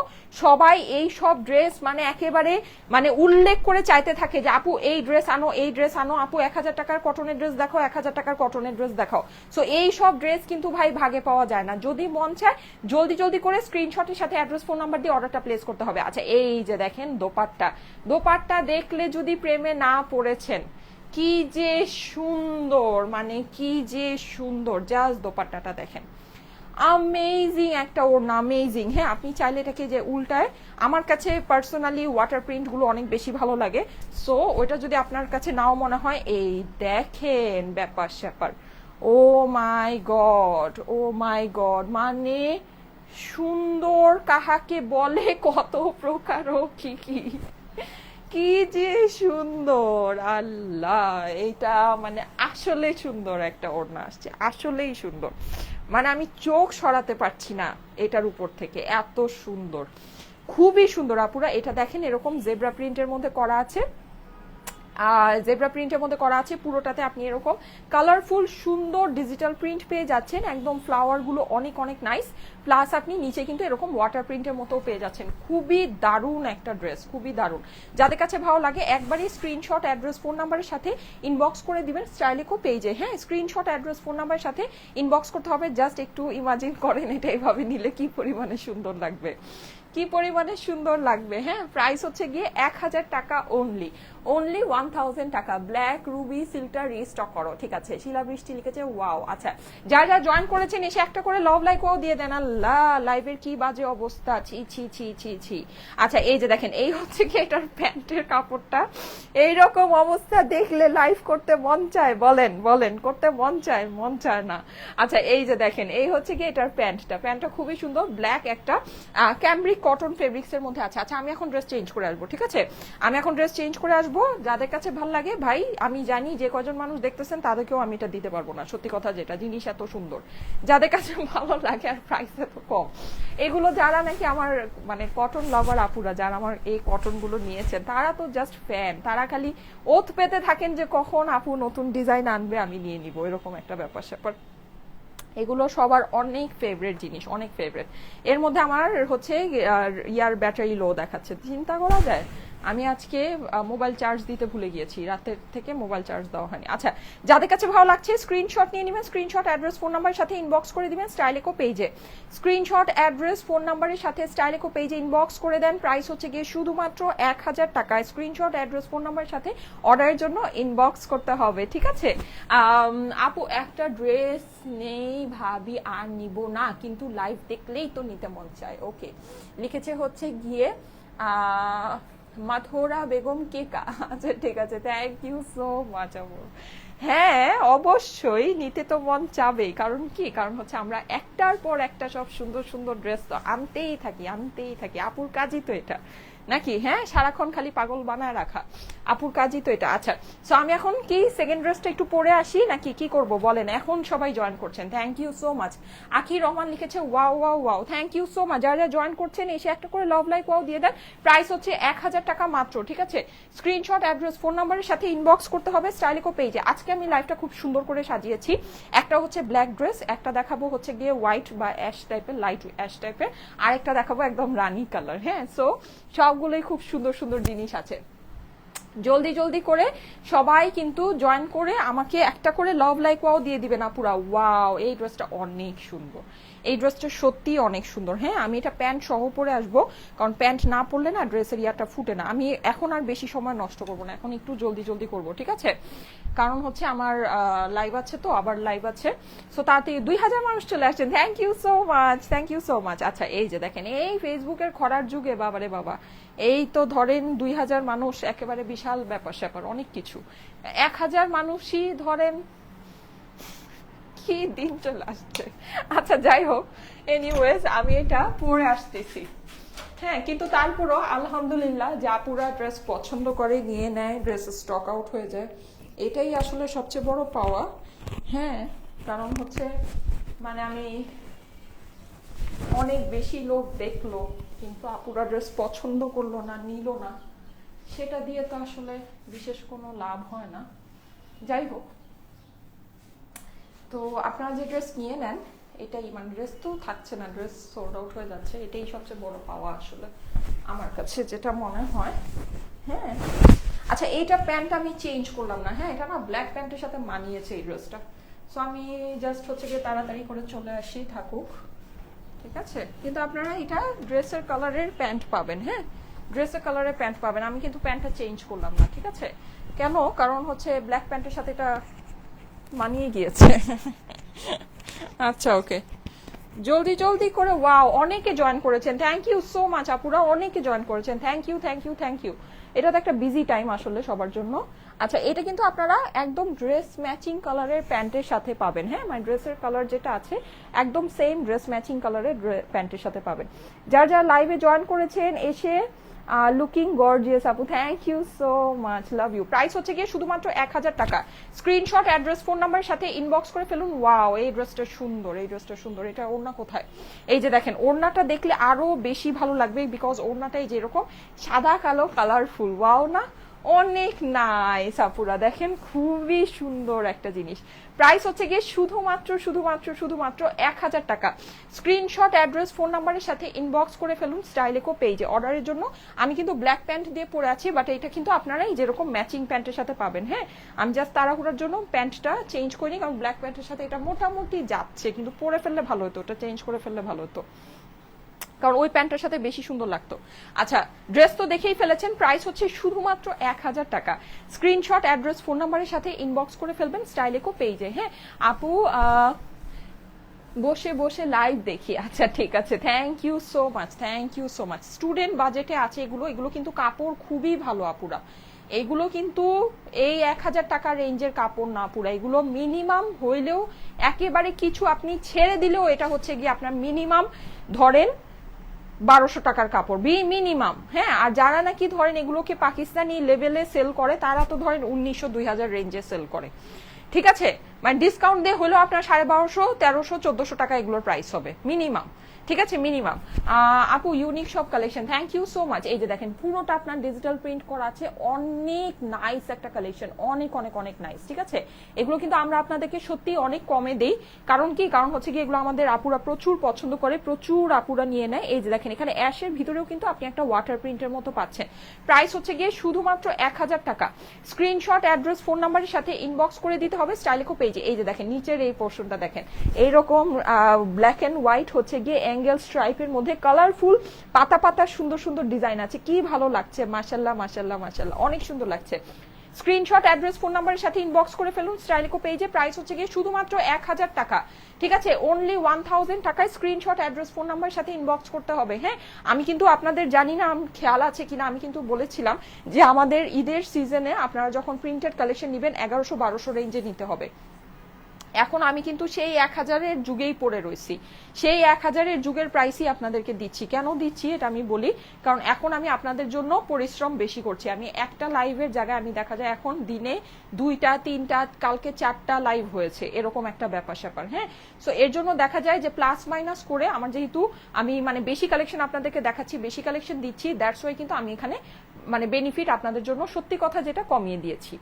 Speaker 1: সবাই এই সব ড্রেস মানে একেবারে মানে উল্লেখ করে চাইতে থাকে যে আপু এই ড্রেস আনো, এই ড্রেস আনো, আপু 1000 টাকার কটনের ড্রেস দেখাও, 1000 টাকার কটনের ড্রেস দেখাও। সো এই সব ড্রেস কিন্তু ভাই ভাগে পাওয়া যায় না। যদি মন চায় জলদি জলদি করে স্ক্রিনশটের সাথে অ্যাড্রেস, ফোন নাম্বার দিয়ে অর্ডারটা প্লেস করতে হবে। আচ্ছা এই যে দেখেন দোপাট্টা, দোপাট্টা দেখলে যদি প্রেমে না পড়েছেন কি যে সুন্দর, মানে কি যে সুন্দর, জাস্ট দোপাট্টাটা দেখেন, আমেজিং একটা ওড়না, আমেজিং। হ্যাঁ, আপনি চাইলে এটাকে যে উল্টায়, আমার কাছে পার্সোনালি ওয়াটার প্রিন্ট গুলো অনেক বেশি ভালো লাগে, সো ওইটা যদি আপনার কাছে নাও মনে হয়, এই দেখেন ব্যাপার স্যাপার, ও মাই গড, ও মাই গড, মানে সুন্দর কাহাকে বলে, কত প্রকার ও কি কি, কি যে সুন্দর, আল্লাহ, এইটা মানে আসলে সুন্দর একটা ওড়না আসছে, আসলেই সুন্দর, মানে আমি চোখ সরাতে পারছি না এটার উপর থেকে, এত সুন্দর, খুবই সুন্দর আপুরা। এটা দেখেন এরকম জেব্রা প্রিন্টের মধ্যে করা আছে, জেব্রা প্রিন্টের মধ্যে করা আছে পুরোটাতে, আপনি এরকম কালারফুল সুন্দর ডিজিটাল প্রিন্ট পেয়ে যাচ্ছেন, একদম ফ্লাওয়ার গুলো অনেক অনেক নাইস, প্লাস আপনি নিচে কিন্তু এরকম ওয়াটার প্রিন্টের মতো পেয়ে যাচ্ছেন, খুবই দারুণ একটা ড্রেস, খুবই দারুণ। যাদের কাছে ভালো লাগে একবারই স্ক্রিনশট, অ্যাড্রেস, ফোন নাম্বারের সাথে ইনবক্স করে দিবেন স্টাইলিকো পেজে। হ্যাঁ, স্ক্রিনশট, অ্যাড্রেস, ফোন নাম্বারের সাথে ইনবক্স করতে হবে, জাস্ট একটু ইমাজিন করেন এটা এভাবে নিলে কি পরিমাণে সুন্দর লাগবে, কি পরিমাণে সুন্দর লাগবে। হ্যাঁ, প্রাইস হচ্ছে গিয়ে 1000 টাকা অনলি, অনলি 1000 টাকা। ব্ল্যাক রুবি সিল্কটা রিস্টক করো, ঠিক আছে। শিলা বৃষ্টি লিখেছে ওয়াও। আচ্ছা, যারা যারা জয়েন করেছেন এসে একটা করে লাভ লাইক ওয়াও দিয়ে দেন। আল্লাহ, লাইভের কি বাজে অবস্থা, ছি ছি ছি ছি ছি। আচ্ছা, এই যে দেখেন, এই হচ্ছে কি এটার প্যান্টের কাপড়টা, এইরকম অবস্থা দেখলে লাইভ করতে মন চায়, বলেন বলেন, করতে মন চায়, মন চায় না। আচ্ছা, এই যে দেখেন, এই হচ্ছে কি এটার প্যান্টটা, প্যান্টটা খুবই সুন্দর, ব্ল্যাক একটা ক্যামব্রিক কটন ফেব্রিক্স এর মধ্যে আছে। আচ্ছা, আমি এখন ড্রেস চেঞ্জ করে আসবো, ঠিক আছে, আমি এখন ড্রেস চেঞ্জ করে আসবো। যাদের কাছে ভালো লাগে ভাই, আমি জানি যে কজন মানুষ দেখতেছেন তাদেরকেও আমি এটা দিতে পারবো না, সত্যি কথা যেটা, জিনিস এত সুন্দর, যাদের কাছে ভালো লাগে আর প্রাইস এত কম, এগুলো যারা নাকি আমার মানে কটন লাভার আপুরা, যারা আমার এই কটন গুলো নিয়েছেন, তারা তো জাস্ট ফ্যান, তারা খালি ওত পেতে থাকেন যে কখন আপু নতুন ডিজাইন আনবে আমি নিয়ে নিব, এরকম একটা ব্যাপার স্যাপার। এগুলো সবার অনেক ফেভারিট জিনিস, অনেক ফেভারিট। এর মধ্যে আমার হচ্ছে ইয়ার ব্যাটারি লো দেখাচ্ছে, চিন্তা করা যায়, আমি আজকে মোবাইল চার্জ দিতে ভুলে গিয়েছি, রাতের থেকে মোবাইল চার্জ দেওয়া হয়নি। আচ্ছা, যাদের কাছে ভালো লাগছে স্ক্রিনশট নিয়ে নেবেন, স্ক্রিনশট, অ্যাড্রেস, ফোন নাম্বারের সাথে ইনবক্স করে দিবেন স্টাইলিকো পেজে। স্ক্রিনশট, অ্যাড্রেস, ফোন নাম্বারের সাথে স্টাইলিকো পেজে ইনবক্স করে দেন। প্রাইস হচ্ছে গিয়ে শুধুমাত্র 1000 টাকা। স্ক্রিনশট, অ্যাড্রেস, ফোন নাম্বারের সাথে অর্ডারের জন্য ইনবক্স করতে হবে, ঠিক আছে। আপু একটা ড্রেস নেই ভাবি আর নিব না, কিন্তু লাইভ দেখলেই তো নিতে মন চায়। ওকে, লিখেছে হচ্ছে গিয়ে মাথোরা বেগম কেকা। আচ্ছা, ঠিক আছে, থ্যাংক ইউ সো মাচ আপু। হ্যাঁ, অবশ্যই নিতে তো মন চাবেই, কারণ কি, কারণ হচ্ছে আমরা একটার পর একটা সব সুন্দর সুন্দর ড্রেস তো আনতেই থাকি, আনতেই থাকি, আপুর কাজই তো এটা নাকি। হ্যাঁ, সারাক্ষণ খালি পাগল বানায় রাখা, আপুর কাজই তো এটা। আচ্ছা, সো আমি এখন কি সেকেন্ড ড্রেসটা একটু পরে আসি নাকি কি করব বলেন, এখন সবাই জয়েন করছেন, thank you so much. Akhi Rahman লিখেছে wow wow wow, thank you so much. যারা জয়েন করছেন এসে একটা করে লাভ লাইক ওয়াও দিয়ে দেন। প্রাইস হচ্ছে 1000 টাকা মাত্র, ঠিক আছে। স্ক্রিনশট, অ্যাড্রেস, ফোন নাম্বারের সাথে ইনবক্স করতে হবে স্টাইলিকো পেজে। আজকে আমি লাইভটা খুব সুন্দর করে সাজিয়েছি, একটা হচ্ছে ব্ল্যাক ড্রেস, একটা দেখাবো হচ্ছে গিয়ে হোয়াইট বা অ্যাশ টাইপের, লাইট অ্যাশ টাইপের, আরেকটা দেখাবো একদম রানী কালার। হ্যাঁ, সো সবগুলোই খুব সুন্দর সুন্দর জিনিস আছে। জলদি জলদি করে সবাই কিন্তু জয়েন করে আমাকে একটা করে লাভ লাইক ওয়াও দিয়ে দিবেন আপুরা। ওয়াও, এই ড্রেসটা অনেক সুন্দর, এই ড্রেসটা সত্যি অনেক সুন্দর। হ্যাঁ, আমি এটা প্যান্ট সহ পরে আসবো, কারণ প্যান্ট না পরলে না ড্রেসের ইয়াটা ফুটে না। আমি এখন আর বেশি সময় নষ্ট করবো না, এখন একটু জলদি জলদি করবো, ঠিক আছে, কারণ হচ্ছে আমার লাইভ আছে, তো আবার লাইভ আছে। সো তাড়াতাড়ি 2000 মানুষ চলে আসছেন, thank you so much, thank you so much. আচ্ছা, এই যে দেখেন, এই ফেসবুকের খরার যুগে বাবারে বাবা, এই তো ধরেন 2000 মানুষ একেবারে বিশাল ব্যাপার স্যাপার, অনেক কিছু। 1000 মানুষই ধরেন, কি দিন চলে আসছে। আচ্ছা, যাই হোক, এনিওয়েজ আমি এটা পরে আসতেছি। হ্যাঁ, কিন্তু তারপরও আলহামদুলিল্লাহ, যা পুরা ড্রেস পছন্দ করে নিয়ে নেয়, ড্রেস স্টক আউট হয়ে যায়, এটাই আসলে সবচেয়ে বড় পাওয়া। হ্যাঁ, কারণ হচ্ছে মানে আমি অনেক বেশি লোক দেখলো কিন্তু আপুরা ড্রেস পছন্দ করলো না, নিল না, সেটা দিয়ে তো আসলে বিশেষ কোনো লাভ হয় না। যাই হোক, তো আপনারা যে ড্রেস নিয়ে নেন, এটাই মানে ড্রেস তো থাকছে না, ড্রেস সোল্ড আউট হয়ে যাচ্ছে, এটাই সবচেয়ে বড় পাওয়া আসলে আমার কাছে যেটা মনে হয়। হ্যাঁ, আচ্ছা, এইটা প্যান্ট আমি চেঞ্জ করলাম না। হ্যাঁ, এটা না ব্ল্যাক প্যান্টের সাথে মানিয়েছে এই ড্রেসটা, সো আমি জাস্ট হচ্ছে গিয়ে তাড়াতাড়ি করে চলে আসি, থাকুক, ঠিক আছে। কিন্তু আপনারা এটা ড্রেসের কালারের প্যান্ট পাবেন। হ্যাঁ, ড্রেসের কালারে প্যান্ট পাবেন। আমি কিন্তু প্যান্টটা চেঞ্জ করলাম না, ঠিক আছে? কেন? কারণ হচ্ছে ব্ল্যাক প্যান্টের সাথে এটা মানিয়ে গিয়েছে। আচ্ছা ওকে, জলদি জলদি করে। ওয়াও, অনেকে জয়েন করেছেন, থ্যাংক ইউ সো মাচ আপুরা, অনেকে জয়েন করেছেন, thank you thank you thank you. এটা তো একটা বিজি টাইম আসলে সবার জন্য। আচ্ছা, এটা কিন্তু আপনারা একদম ড্রেস ম্যাচিং কালারের প্যান্টের সাথে পাবেন। হ্যাঁ, মানে ড্রেসের কালার যেটা আছে একদম সেম ড্রেস ম্যাচিং কালারের প্যান্টের সাথে পাবেন। যারা যারা লাইভে জয়েন করেছেন এসে লুকিং গর্জিয়াস আপু, thank you so much, love you. Price হচ্ছে গিয়ে শুধুমাত্র 1000 টাকা। স্ক্রিনশট, অ্যাড্রেস, ফোন নাম্বারের সাথে ইনবক্স করে ফেলুন। ওয়াও, এই ড্রেসটা সুন্দর, এই ড্রেসটা সুন্দর। এটা ওড়না কোথায়? এই যে দেখেন, ওড়নাটা দেখলে আরো বেশি ভালো লাগবে, বিকজ ওড়নাটাই যেরকম সাদা কালো কালারফুল। ওয়াও না, অনেক নাইস আপুরা, দেখেন খুবই সুন্দর একটা জিনিস। প্রাইস হচ্ছে গিয়ে শুধুমাত্র শুধুমাত্র শুধুমাত্র 1000 টাকা। স্ক্রিনশট, অ্যাড্রেস, ফোন নাম্বারের সাথে ইনবক্স করে ফেলুন স্টাইলেকো পেজে। অর্ডারের জন্য আমি কিন্তু ব্ল্যাক প্যান্ট দিয়ে পরে আছি, বাট এটা কিন্তু আপনারাই যেরকম ম্যাচিং প্যান্টের সাথে পাবেন। হ্যাঁ, আমি জাস্ট তাড়াহুড়ার জন্য প্যান্টটা চেঞ্জ করিনি, কারণ ব্ল্যাক প্যান্টের সাথে এটা মোটামুটি যাচ্ছে, কিন্তু পরে ফেললে ভালো হতো, ওটা চেঞ্জ করে ফেললে ভালো হতো, কারণ ওই প্যান্টের সাথে বেশি সুন্দর লাগতো। আচ্ছা, ড্রেস তো দেখেই ফেলেছেন, প্রাইস হচ্ছে শুধুমাত্র 1000 টাকা। স্ক্রিনশট, অ্যাড্রেস, ফোন নাম্বারের সাথে ইনবক্স করে ফেলবেন স্টাইলেকো পেজে। হ্যাঁ আপু, বসে বসে লাইভ দেখি। আচ্ছা ঠিক আছে, thank you so much, thank you so much. Student বাজেটে আছে এগুলো, এগুলো কিন্তু কাপড় খুবই ভালো আপুরা। এগুলো কিন্তু এই 1000 টাকা রেঞ্জের কাপড় না পুরা, এগুলো মিনিমাম হইলেও একেবারে কিছু আপনি ছেড়ে দিলেও এটা হচ্ছে গিয়ে আপনার মিনিমাম ধরেন 1200 টাকার কাপড় মিনিমাম। হ্যাঁ, আর যারা নাকি ধরেন এগুলোকে পাকিস্তানি লেভেলে সেল করে তারা তো ধরেন 1900 2000 রেঞ্জে সেল করে, ঠিক আছে? মানে ডিসকাউন্ট দিয়ে হলেও আপনার 1250 1300 1400 টাকা এগুলোর প্রাইস হবে মিনিমাম, ঠিক আছে? মিনিমাম। আপু ইউনিক সব collection, thank you so much. এই যে দেখেন, পুরোটা আপনার ডিজিটাল প্রিন্ট করা আছে, অনেক নাইস একটা কালেকশন, অনেক অনেক অনেক নাইস, ঠিক আছে? এগুলো কিন্তু আমরা আপনাদেরকে সত্যি অনেক কমে দেই, কারণ কি? কারণ হচ্ছে কি, এগুলো আমাদের আপুরা প্রচুর পছন্দ করে, প্রচুর আপুরা নিয়ে নেয়। এই যে দেখেন, এখানে অ্যাশের ভিতরেও কিন্তু আপনি একটা ওয়াটার প্রিন্টের মতো পাচ্ছেন। প্রাইস হচ্ছে গিয়ে শুধুমাত্র 1000 টাকা। স্ক্রিনশট, অ্যাড্রেস, ফোন নাম্বারের সাথে ইনবক্স করে দিতে হবে স্টাইলেকো পেজে। এই যে দেখেন, নিচের এই পোর্শনটা দেখেন, এইরকম ব্ল্যাক এন্ড হোয়াইট হচ্ছে গিয়ে অ্যাঙ্গেল স্ট্রাইপের মধ্যে কালারফুল পাতা পাতা সুন্দর সুন্দর ডিজাইন আছে, কি ভালো লাগছে, মাশাল্লাহ মাশাল্লাহ মাশাল্লাহ, অনেক সুন্দর লাগছে। স্ক্রিনশট, অ্যাড্রেস, ফোন নাম্বারের সাথে ইনবক্স করে ফেলুন স্টাইলেকো পেজে। প্রাইস হচ্ছে গিয়ে শুধুমাত্র 1000 টাকা, ঠিক আছে? অনলি 1000 টাকায় স্ক্রিনশট, অ্যাড্রেস, ফোন নাম্বারের সাথে ইনবক্স করতে হবে। হ্যাঁ, আমি কিন্তু আপনাদের জানি না খেয়াল আছে কিনা, আমি কিন্তু বলেছিলাম যে আমাদের ঈদের সিজনে আপনারা যখন প্রিন্টেড কালেকশন নেবেন 1100-1200 রেঞ্জে নিতে হবে। এখন আমি কিন্তু সেই 1000-এর যুগেই পড়ে রয়েছি, সেই 1000-এর যুগের প্রাইসই আপনাদেরকে দিচ্ছি। কেন দিচ্ছি এটা আমি বলি, কারণ এখন আমি আপনাদের জন্য পরিশ্রম বেশি করছি। আমি একটা লাইভের জায়গায় আমি দেখা যায় এখন দিনে 2টা 3টা, কালকে 4টা লাইভ হয়েছে, এরকম একটা ব্যাপার স্যাপার। হ্যাঁ, সো এর জন্য দেখা যায় যে প্লাস মাইনাস করে আমার, যেহেতু আমি মানে বেশি কালেকশন আপনাদেরকে দেখাচ্ছি, বেশি কালেকশন দিচ্ছি, দ্যাটস ওয়াই কিন্তু আমি এখানে মানে বেনিফিট আপনাদের জন্য সত্যি কথা যেটা কমিয়ে দিয়েছি,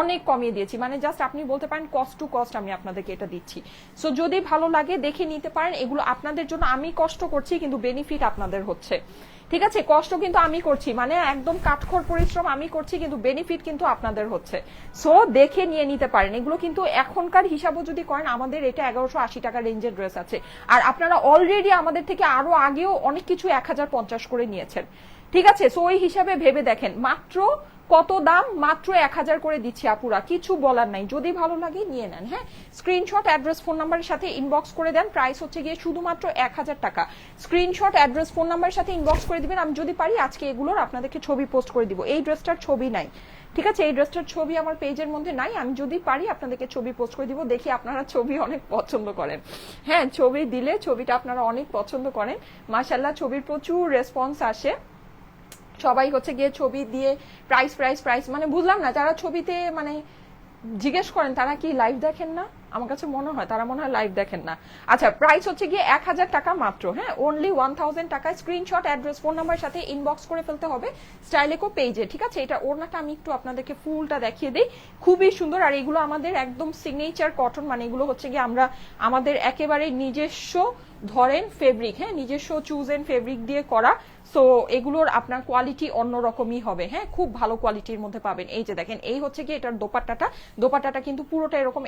Speaker 1: অনেক কমিয়ে দিয়েছি। মানে জাস্ট আপনি বলতে পারেন কস্ট টু কস্ট আমি আপনাদেরকে এটা দিচ্ছি। সো যদি ভালো লাগে দেখে নিতে পারেন, এগুলো আপনাদের জন্য আমি কষ্ট করছি কিন্তু বেনিফিট আপনাদের হচ্ছে, ঠিক আছে? কষ্ট কিন্তু আমি করছি, মানে একদম কাঠখড় পরিশ্রম আমি করছি, কিন্তু বেনিফিট কিন্তু আপনাদের হচ্ছে। সো দেখে নিয়ে নিতে পারেন। এগুলো কিন্তু এখনকার হিসাবও যদি করেন, আমাদের এটা 1180 টাকা রেঞ্জের ড্রেস আছে, আর আপনারা অলরেডি আমাদের থেকে আরো আগেও অনেক কিছু 1050 করে নিয়েছেন, ঠিক আছে? সো ওই হিসাবে ভেবে দেখেন, মাত্র কত দাম, মাত্র 1000 করে দিচ্ছি আপুরা, কিছু বলার নাই। যদি ভালো লাগে নিয়ে নেন। হ্যাঁ, স্ক্রিনশট, অ্যাড্রেস, ফোন নাম্বারের সাথে ইনবক্স করে দেন। প্রাইস হচ্ছে গিয়ে শুধুমাত্র 1000 টাকা। স্ক্রিনশট, অ্যাড্রেস, ফোন নাম্বারের সাথে ইনবক্স করে দিবেন। আমি যদি পারি আজকে এগুলোর আপনাদেরকে ছবি পোস্ট করে দিব। এই ড্রেসটার ছবি নাই, ঠিক আছে? এই ড্রেসটার ছবি আমার পেজের মধ্যে নাই, আমি যদি পারি আপনাদেরকে ছবি পোস্ট করে দিব। দেখি আপনারা ছবি অনেক পছন্দ করেন। হ্যাঁ, ছবি দিলে ছবিটা আপনারা অনেক পছন্দ করেন, মাশাআল্লাহ। ছবির প্রচুর রেসপন্স আসে, সবাই হচ্ছে গিয়ে ছবি দিয়ে প্রাইস প্রাইস প্রাইস, মানে বুঝলাম না, যারা ছবিতে মানে জিজ্ঞেস করেন তারা কি লাইভ দেখেন না? আমার কাছে মনে হয় তারা মনে হয় লাইভ দেখেন না। আচ্ছা, প্রাইস হচ্ছে গিয়ে 1000 টাকা মাত্র। হ্যাঁ, অনলি 1000 টাকায় স্ক্রিনশট, অ্যাড্রেস, ফোন নাম্বারের সাথে ইনবক্স করে ফেলতে হবে স্টাইলেকো পেজে, ঠিক আছে? এটা ওড়নাটা আমি একটু আপনাদেরকে ফুলটা দেখিয়ে দিই, খুবই সুন্দর। আর এগুলো আমাদের একদম সিগনেচার কটন, মানে এগুলো হচ্ছে গিয়ে আমরা আমাদের একেবারে নিজস্ব ধরেন ফেব্রিক, হ্যাঁ, নিজস্ব চুজ এন্ড ফেব্রিক দিয়ে করা। সো এগুলোর আপনার কোয়ালিটি অন্যরকমই হবে, হ্যাঁ, খুব ভালো কোয়ালিটির মধ্যে পাবেন। এই যে দেখেন, এই হচ্ছে কি এটার দোপাট্টাটা কিন্তু পুরোটা এরকম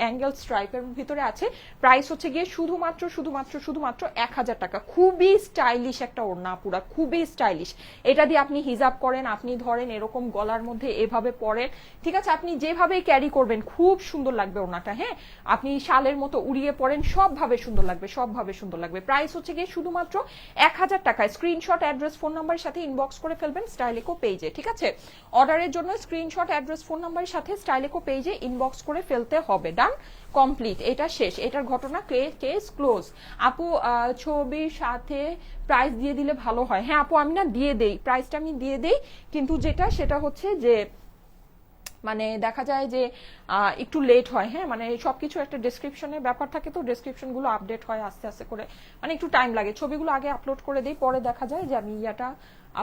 Speaker 1: অ্যাঙ্গেল স্ট্রাইপের ভিতরে আছে। প্রাইস হচ্ছে গিয়ে শুধুমাত্র 1000 টাকা। খুবই স্টাইলিশ একটা ওড়না, পুরা খুবই স্টাইলিশ। এটা দিয়ে আপনি হিজাব করেন, আপনি ধরেন এরকম গলার মধ্যে এভাবে পরেন, ঠিক আছে, আপনি যেভাবে ক্যারি করবেন খুব সুন্দর লাগবে ওড়নাটা, হ্যাঁ, আপনি শালের মতো উড়িয়ে পড়েন, সবভাবে সুন্দর লাগবে। প্রাইস হচ্ছে গিয়ে শুধুমাত্র 1000 টাকায়। স্ক্রিনশট, অ্যাড্রেস, ফোন নাম্বারের সাথে ইনবক্স করে ফেলবেন স্টাইলেকো পেজে, ঠিক আছে। অর্ডারের জন্য স্ক্রিনশট, অ্যাড্রেস, ফোন নাম্বারের সাথে স্টাইলেকো পেজে ইনবক্স করে ফেলতে হবে। ডান, কমপ্লিট, এটা শেষ, এটার ঘটনা কেস ক্লোজ। আপু ছবির সাথে প্রাইস দিয়ে দিলে ভালো হয়। হ্যাঁ আপু, আমি না দিয়ে দেই, প্রাইসটা আমি দিয়ে দেই, কিন্তু সেটা হচ্ছে যে মানে দেখা যায় যে একটু লেট হয়, হ্যাঁ, মানে সবকিছু একটা ডেসক্রিপশনের ব্যাপার থাকে, তো ডেসক্রিপশন গুলো আপডেট হয় আস্তে আস্তে করে, মানে একটু টাইম লাগে। ছবিগুলো আগে আপলোড করে দিই, পরে দেখা যায় যে আমি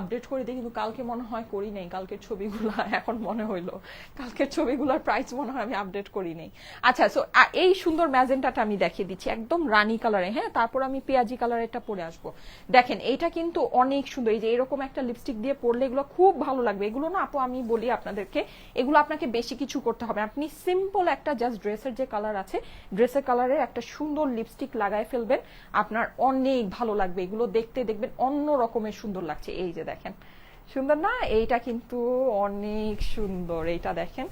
Speaker 1: আপডেট করে দিই, কিন্তু কালকে মনে হয় করি নাই কালকের ছবিগুলো, এখন মনে হইলো কালকের ছবিগুলোর প্রাইস মনে হয় আমি আপডেট করি নাই। আচ্ছা, সো এই সুন্দর ম্যাজেন্টাটা আমি দেখিয়ে দিচ্ছি, একদম রানী কালারে, হ্যাঁ, তারপর আমি পেঁয়াজি কালারেরটা পরে আসবো। দেখেন এইটা কিন্তু অনেক সুন্দর, এই যে এরকম একটা লিপস্টিক দিয়ে পরলে এগুলো খুব ভালো লাগবে। এগুলো না আপু আমি বলি আপনাদেরকে, এগুলো আপনাকে বেশি কিছু করতে হবে, আপনি সিম্পল একটা জাস্ট ড্রেসের যে কালার আছে, ড্রেসের কালারের একটা সুন্দর লিপস্টিক লাগায় ফেলবেন, আপনার অনেক ভালো লাগবে। এগুলো দেখতে দেখবেন অন্য রকমের সুন্দর লাগছে। এই যে দেখেন, সুন্দর না? এইটা কিন্তু অনেক সুন্দর, এইটা দেখেন,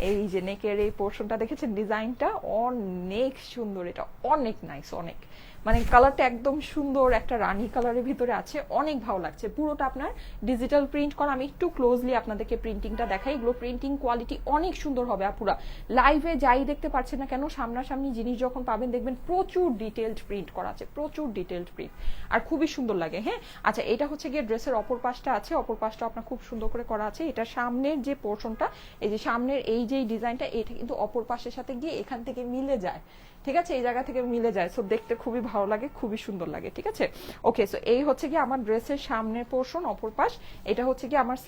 Speaker 1: এই যে নেকের এই পোর্শনটা দেখেছেন, ডিজাইনটা অনেক সুন্দর, এটা অনেক নাইস, অনেক মানে কালারটা একদম সুন্দর একটা রানী কালারের ভিতরে আছে, অনেক ভালো লাগছে। পুরোটা আপনার ডিজিটাল প্রিন্ট করা। আমি একটু ক্লোজলি আপনাদেরকে প্রিন্টিংটা দেখাই, এগুলো প্রিন্টিং কোয়ালিটি অনেক সুন্দর হবে আপুরা। লাইভে যাই দেখতে পাচ্ছেন না কেন, সামনাসামনি জিনিস যখন পাবেন দেখবেন প্রচুর ডিটেলড প্রিন্ট করা আছে, প্রচুর ডিটেলড প্রিন্ট, আর খুবই সুন্দর লাগে, হ্যাঁ। আচ্ছা, এটা হচ্ছে গিয়ে ড্রেসের অপর পাশটা আছে, অপর পাশটা আপনার খুব সুন্দর করে করা আছে। এটা সামনের যে পোর্শনটা, এই যে সামনের এই যে ডিজাইনটা, এটা কিন্তু অপর পাশের সাথে গিয়ে এখান থেকে মিলে যায়, ঠিক আছে, এই জায়গা থেকে মিলে যায়, সো দেখতে খুবই ভালো লাগে, খুবই সুন্দর লাগে, ঠিক আছে। ওকে, সো এই হচ্ছে কি আমার ড্রেসের সামনের পোর্শন, অপর পাশ। এটা হচ্ছে কি আমার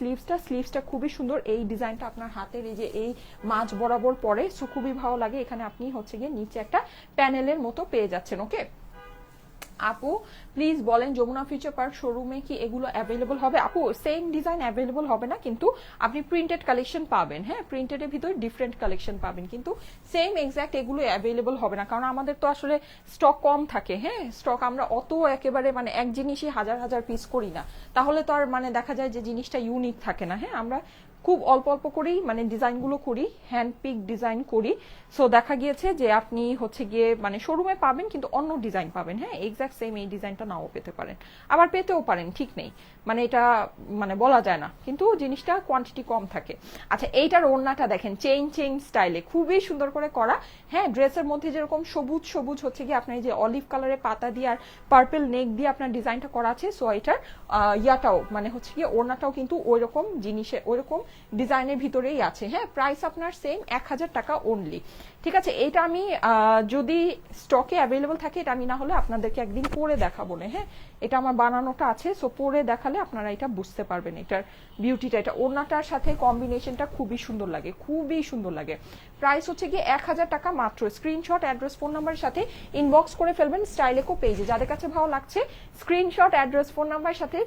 Speaker 1: স্লিভসটা খুবই সুন্দর, এই ডিজাইনটা আপনার হাতের এই যে এই মাঝ বরাবর পরে, সো খুবই ভালো লাগে। এখানে আপনি হচ্ছে গিয়ে নিচে একটা প্যানেলের মতো পেয়ে যাচ্ছেন। ওকে আপু প্লিজ বলেন যমুনা ফিউচার পার্ক শোরুমে কি এগুলো অ্যাভেলেবল হবে? আপু সেম ডিজাইন অ্যাভেলেবল হবে না, কিন্তু আপনি প্রিন্টেড কালেকশন পাবেন, হ্যাঁ, প্রিন্টেডের ভিতরে ডিফারেন্ট কালেকশন পাবেন, কিন্তু সেম এক্স্যাক্ট এগুলো অ্যাভেলেবল হবে না, কারণ আমাদের তো আসলে স্টক কম থাকে, হ্যাঁ, স্টক আমরা অত একেবারে মানে এক জিনিসই হাজার হাজার পিস করি না, তাহলে তো আর মানে দেখা যায় যে জিনিসটা ইউনিক থাকে না, হ্যাঁ, আমরা খুব অল্প অল্প করেই মানে ডিজাইনগুলো করি, হ্যান্ড পিক ডিজাইন করি। সো দেখা গিয়েছে যে আপনি হচ্ছে গিয়ে মানে শোরুমে পাবেন কিন্তু অন্য ডিজাইন পাবেন, হ্যাঁ, এক্স্যাক্ট সেম এই ডিজাইনটা নাও পেতে পারেন, আবার পেতেও পারেন, ঠিক নেই, মানে এটা মানে বলা যায় না, কিন্তু জিনিসটা কোয়ান্টিটি কম থাকে। আচ্ছা, এইটার ওড়নাটা দেখেন, চেইন স্টাইলে খুবই সুন্দর করে করা, হ্যাঁ, ড্রেসের মধ্যে যেরকম সবুজ সবুজ হচ্ছে গিয়ে আপনার এই যে অলিভ কালারের পাতা দিয়ে আর পার্পল নেক দিয়ে আপনার ডিজাইনটা করা আছে। সো এটার ইয়াটাও মানে হচ্ছে গিয়ে ওড়নাটাও কিন্তু ওইরকম জিনিসের ওইরকম ডিজাইনের ভিতরেই আছে, হ্যাঁ। প্রাইস আপনার সেম 1000 টাকা অনলি, ঠিক আছে। এটা আমি যদি স্টকে অ্যাভেলেবল থাকে, এটা আমি না হলে আপনাদেরকে একদিন পরে দেখাবো না, হ্যাঁ, এটা আমার বানানোটা আছে, সো পরে দেখালে আপনারা এটা বুঝতে পারবেন এটার বিউটিটা। এটা ওড়নাটার সাথে কম্বিনেশনটা খুবই সুন্দর লাগে, খুবই সুন্দর লাগে। প্রাইস হচ্ছে গিয়ে 1000 টাকা মাত্র। স্ক্রিনশট, অ্যাড্রেস, ফোন নাম্বারের সাথে ইনবক্স করে ফেলবেন স্টাইলেকো পেজে, যাদের কাছে ভালো লাগছে স্ক্রিনশট, অ্যাড্রেস, ফোন নাম্বারের সাথে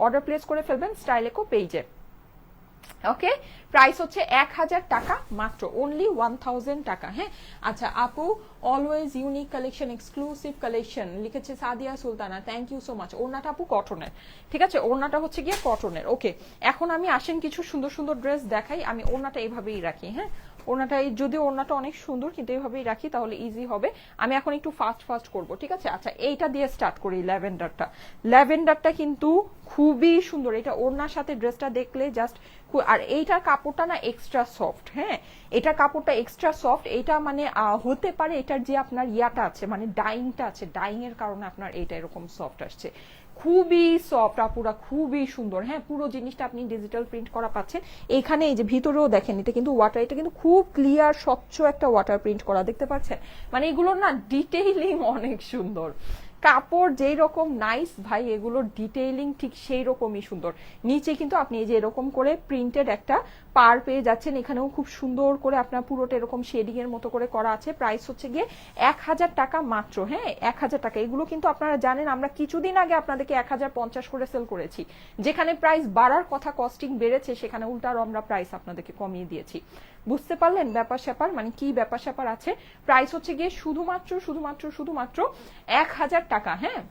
Speaker 1: অর্ডার প্লেস করে ফেলবেন স্টাইলেকো পেজে। ওকে, প্রাইস হচ্ছে 1000 টাকা মাত্র, অনলি 1000 টাকা, হ্যাঁ। আচ্ছা আপু, always unique collection, exclusive collection লিখেছে Sadia Sultana, thank you so much. ওড়নাটা আপু কটনের, ঠিক আছে, ওড়নাটা হচ্ছে গিয়ে কটনের। ওকে, এখন আমি আসেন কিছু সুন্দর সুন্দর ড্রেস দেখাই। আমি ওড়নাটা এইভাবেই রাখি, হ্যাঁ, ওড়নাটা যদিও ওড়নাটা অনেক সুন্দর, কিন্তু এইভাবেই রাখি তাহলে ইজি হবে। আমি এখন একটু ফাস্ট করব, ঠিক আছে। আচ্ছা, এইটা দিয়ে স্টার্ট করি, ল্যাভেন্ডারটা কিন্তু খুবই সুন্দর, এটা ওড়নার সাথে ড্রেসটা দেখলে জাস্ট, আর এইটার কাপড়টা না এক্সট্রা সফট, হ্যাঁ, এটার কাপড়টা এক্সট্রা সফট, এটা মানে হতে পারে এটার যে আপনার ইয়াটা আছে মানে ডাইংটা আছে, ডাইং এর কারণে আপনার এইটা এরকম সফট আসছে, খুবই সফট আপুরা, খুবই সুন্দর, হ্যাঁ। পুরো জিনিসটা আপনি ডিজিটাল প্রিন্ট করা পাচ্ছেন। এখানে এই যে ভিতরেও দেখেন, এটা কিন্তু এটা কিন্তু খুব ক্লিয়ার স্বচ্ছ একটা ওয়াটার প্রিন্ট করা, দেখতে পাচ্ছেন, মানে এগুলোর না ডিটেইলিং অনেক সুন্দর, কাপড় যেই রকম নাইস ভাই, এগুলোর ডিটেইলিং ঠিক সেই রকমই সুন্দর। নিচে কিন্তু আপনি এই যে এরকম করে প্রিন্টেড একটা পার পেয়ে যাচ্ছেন, এখানেও খুব সুন্দর করে আপনার পুরোটা এরকম শেডিং এর মতো করে করা আছে। প্রাইস হচ্ছে গিয়ে 1000 টাকা মাত্র। হ্যাঁ 1000 টাকা। এগুলো কিন্তু আপনারা জানেন আমরা কিছুদিন আগে আপনাদেরকে 1050 করে সেল করেছি, যেখানে প্রাইস বাড়ার কথা, কস্টিং বেড়েছে, সেখানে উল্টারও আমরা প্রাইস আপনাদেরকে কমিয়ে দিয়েছি। বুঝতে পারলেন ব্যাপার স্যাপার, মানে কি ব্যাপার স্যাপার আছে। প্রাইস হচ্ছে গিয়ে শুধুমাত্র শুধুমাত্র শুধুমাত্র 1000 টাকা। হ্যাঁ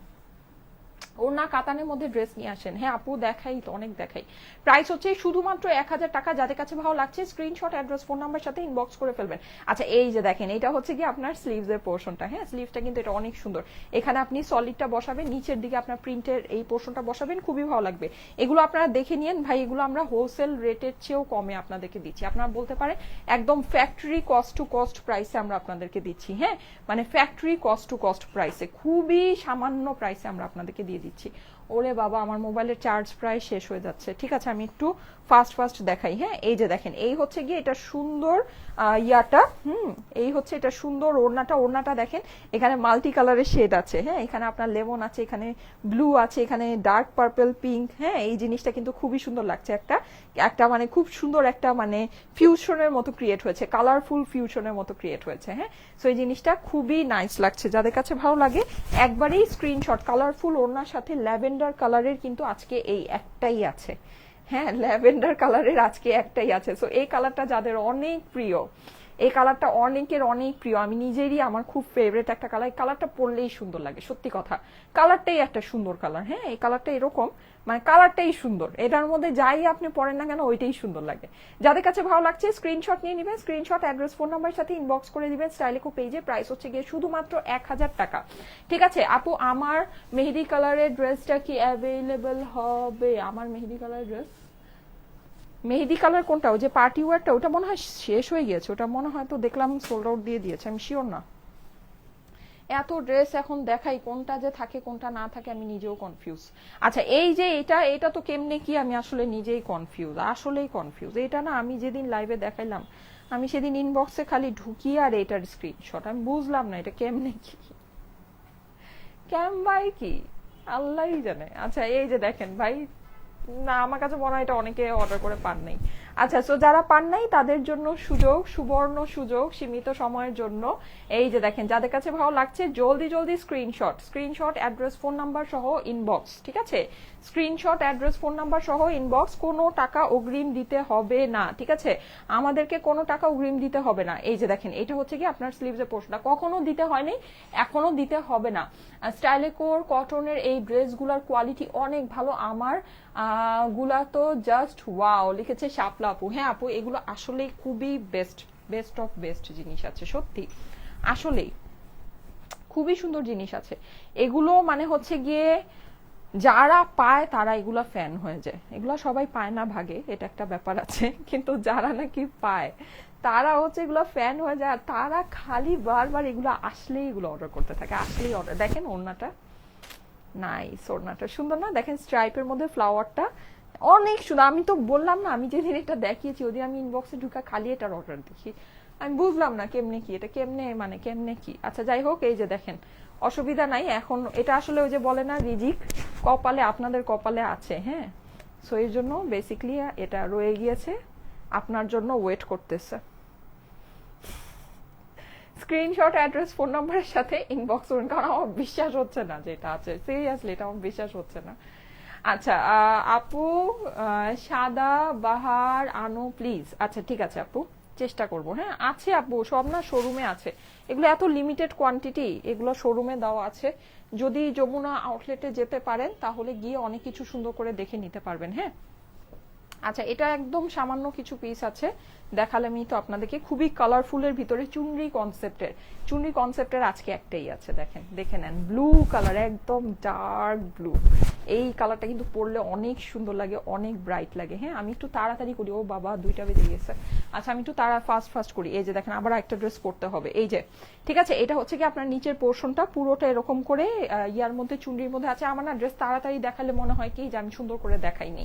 Speaker 1: ওড়না কাতানের মধ্যে ড্রেস নিয়ে আসেন। হ্যাঁ আপু দেখাই তো, অনেক দেখাই। প্রাইস হচ্ছে শুধুমাত্র 1000 টাকা। যাদের কাছে ভালো লাগছে স্ক্রিনশট, অ্যাড্রেস, ফোন নাম্বার সাথে ইনবক্স করে ফেলবেন। আচ্ছা এই যে দেখেন, এটা হচ্ছে কি আপনার স্লিভস এর পোর্শনটা। হ্যাঁ স্লিভসটা কিন্তু এটা অনেক সুন্দর। এখানে আপনি সলিডটা বসাবেন, নিচের দিকে আপনার প্রিন্টের এই পোর্শনটা বসাবেন, খুবই ভালো লাগবে। এগুলো আপনারা দেখে নিন ভাই, এগুলো আমরা হোলসেল রেটের চেয়েও কমে আপনাদেরকে দিচ্ছি। আপনারা বলতে পারেন একদম ফ্যাক্টরি কস্ট টু কস্ট প্রাইসে আমরা আপনাদেরকে দিচ্ছি। হ্যাঁ মানে ফ্যাক্টরি কস্ট টু কস্ট প্রাইসে, খুবই সামান্য প্রাইসে আমরা আপনাদেরকে দিয়ে দিচ্ছি। ওরে বাবা আমার মোবাইলের চার্জ প্রায় শেষ হয়ে যাচ্ছে। ঠিক আছে আমি একটু ফাস্ট দেখাই। হ্যাঁ এই যে দেখেন, এই হচ্ছে গিয়ে এটা সুন্দর ইয়াটা। এই হচ্ছে এটা সুন্দর ওড়নাটা। ওড়নাটা দেখেন এখানে মাল্টি কালারের শেড আছে। হ্যাঁ এখানে আপনার লেমন আছে, এখানে ব্লু আছে, এখানে ডার্ক পার্পল, পিঙ্ক। হ্যাঁ এই জিনিসটা কিন্তু খুবই সুন্দর লাগছে। একটা একটা মানে খুব সুন্দর একটা মানে ফিউশনের মতো ক্রিয়েট হয়েছে, কালারফুল ফিউশনের মতো ক্রিয়েট হয়েছে। হ্যাঁ সো এই জিনিসটা খুবই নাইস লাগছে। যাদের কাছে ভালো লাগে একবারেই স্ক্রিনশট। কালারফুল ওড়নার সাথে ল্যাভেন্ডার কালারের কিন্তু আজকে এই একটাই আছে। হ্যাঁ ল্যাভেন্ডার কালারের আজকে একটাই আছে। সো এই কালারটা যাদের অনেক প্রিয়, এই কালারটা অনেকের অনেক প্রিয়, আমি নিজেরই আমার খুব ফেভারিট একটা কালার। এই কালারটা পরলেই সুন্দর লাগে, সত্যি কথা। কালারটাই একটা সুন্দর কালার। হ্যাঁ এই কালারটা এরকম মানে কালারটাই সুন্দর, এটার মধ্যে যাই আপনি পরেন না কেন ওইটাই সুন্দর লাগে। যাদের কাছে ভালো লাগছে স্ক্রিনশট নিয়ে নেবেন, স্ক্রিনশট, অ্যাড্রেস, ফোন নাম্বার সাথে ইনবক্স করে দিবেন স্টাইলেকো পেজে। প্রাইস হচ্ছে গিয়ে শুধুমাত্র 1000 টাকা। ঠিক আছে আপু আমার মেহেদি কালারের ড্রেসটা কি অ্যাভেলেবল হবে? আমার মেহেদি কালার ড্রেস, মেহেদি কালার কোনটা? ওই যে পার্টি ওয়ারটা, ওটা মনে হয় শেষ হয়ে গেছে। ওটা মনে হয় তো দেখলাম সোল্ড আউট দিয়ে দিয়েছে, আমি শিওর না। এত ড্রেস এখন দেখাই, কোনটা যে থাকে কোনটা না থাকে আমি নিজেও কনফিউজ। আচ্ছা এই যে এটা, এটা তো কেমনে কি আমি আসলে নিজেই কনফিউজ, আসলেই কনফিউজ। এটা না আমি যেদিন লাইভে দেখাইলাম, আমি সেদিন ইনবক্সে খালি ঢুকি আর এটার স্ক্রিনশট, আমি বুঝলাম না এটা কেমনে কি, ভাই কি আল্লাহই জানে। আচ্ছা এই যে দেখেন ভাই, না আমার কাছে মনে হয় এটা অনেকে অর্ডার করে পান নাই। আচ্ছা সো যারা পান নাই তাদের জন্য সুযোগ, সুবর্ণ সুযোগ, সীমিত সময়ের জন্য। এই যে দেখেন যাদের কাছে ভালো লাগছে জলদি জলদি screenshot, screenshot, address, phone number সহ ইনবক্স। ঠিক আছে স্ক্রিনশট, অ্যাড্রেস, ফোন নাম্বার সহ ইনবক্স। কোনো টাকা অগ্রিম দিতে হবে না। ঠিক আছে আমাদেরকে কোনো টাকা অগ্রিম দিতে হবে না। এই যে দেখেন এটা হচ্ছে কি আপনার স্লিভসের পোর্শনটা, কখনো দিতে হয়নি, এখনো দিতে হবে না। স্টাইলেকোর কটনের এই ড্রেসগুলোর কোয়ালিটি অনেক ভালো। আমার গুলা তো জাস্ট ওয়াও লিখেছে শাপলা আপু। হ্যাঁ আপু এগুলো আসলেই খুবই বেস্ট, বেস্ট অফ বেস্ট জিনিস আছে সত্যি, আসলেই খুবই সুন্দর জিনিস আছে এগুলো। মানে হচ্ছে গিয়ে যারা পায় তারা এগুলা ফ্যান হয়ে যায়। এগুলা সবাই পায় না ভাগে, এটা একটা ব্যাপার আছে, কিন্তু যারা নাকি পায় তারা হচ্ছে এগুলো ফ্যান হয়ে যায়। আর তারা খালি বারবার এগুলো আসলেই এগুলো অর্ডার করতে থাকে, আসলেই অর্ডার। দেখেন ওড়নাটা নাইস, ওড়নাটা সুন্দর না? দেখেন স্ট্রাইপের মধ্যে ফ্লাওয়ারটা অনেক সুন্দর। আমি তো বললাম না, আমি যেদিন এটা দেখিয়েছি ওদিন আমি ইনবক্সে ঢুকা খালি এটার অর্ডার দেখি, আমি বুঝলাম না কেমনে কি এটা, কেমনে মানে কেমনে কি। আচ্ছা যাই হোক এই যে দেখেন অসুবিধা নাই। এখন এটা আসলে ওই যে বলে না রিজিক, কপালে, আপনাদের কপালে আছে। হ্যাঁ সো এর জন্য বেসিকলি এটা রয়ে গিয়েছে, আপনার জন্য ওয়েট করতেছে। স্ক্রিনশট, অ্যাড্রেস, ফোন নাম্বারের সাথে ইনবক্স করুন, কারণ আমার বিশ্বাস হচ্ছে না যে এটা আছে, সিরিয়াসলি এটা আমার বিশ্বাস হচ্ছে না। আচ্ছা আপু সাদা বাহার আনো প্লিজ। আচ্ছা ঠিক আছে আপু চেষ্টা করব। হ্যাঁ আছে আপু, সব না শোরুমে আছে এগুলো, এত লিমিটেড কোয়ান্টিটি, এগুলো শোরুমে দেওয়া আছে। যদি যমুনা আউটলেটে যেতে পারেন তাহলে গিয়ে অনেক কিছু সুন্দর করে দেখে নিতে পারবেন। হ্যাঁ আচ্ছা এটা একদম সামান্য কিছু পিস আছে, দেখালাম তো আপনাদেরকে। খুবই কালারফুলের ভিতরে চুনরি কনসেপ্টের, চুনরি কনসেপ্টের আজকে একটাই আছে, দেখেন দেখে নেন। ব্লু কালার, একদম ডার্ক ব্লু। এই কালারটা কিন্তু পরলে অনেক সুন্দর লাগে, অনেক ব্রাইট লাগে। হ্যাঁ আমি একটু তাড়াতাড়ি করি, ও বাবা 2টা বেজে গেছে। আচ্ছা আমি একটু ফাস্ট করি। এই যে দেখেন আবার একটা ড্রেস পরতে হবে। এই যে ঠিক আছে এটা হচ্ছে কি আপনার নিচের পোর্শনটা পুরোটা এরকম করে ইয়ার মধ্যে চুনরির মধ্যে আছে। আমার না ড্রেস তাড়াতাড়ি দেখালে মনে হয় কি যে আমি সুন্দর করে দেখাইনি,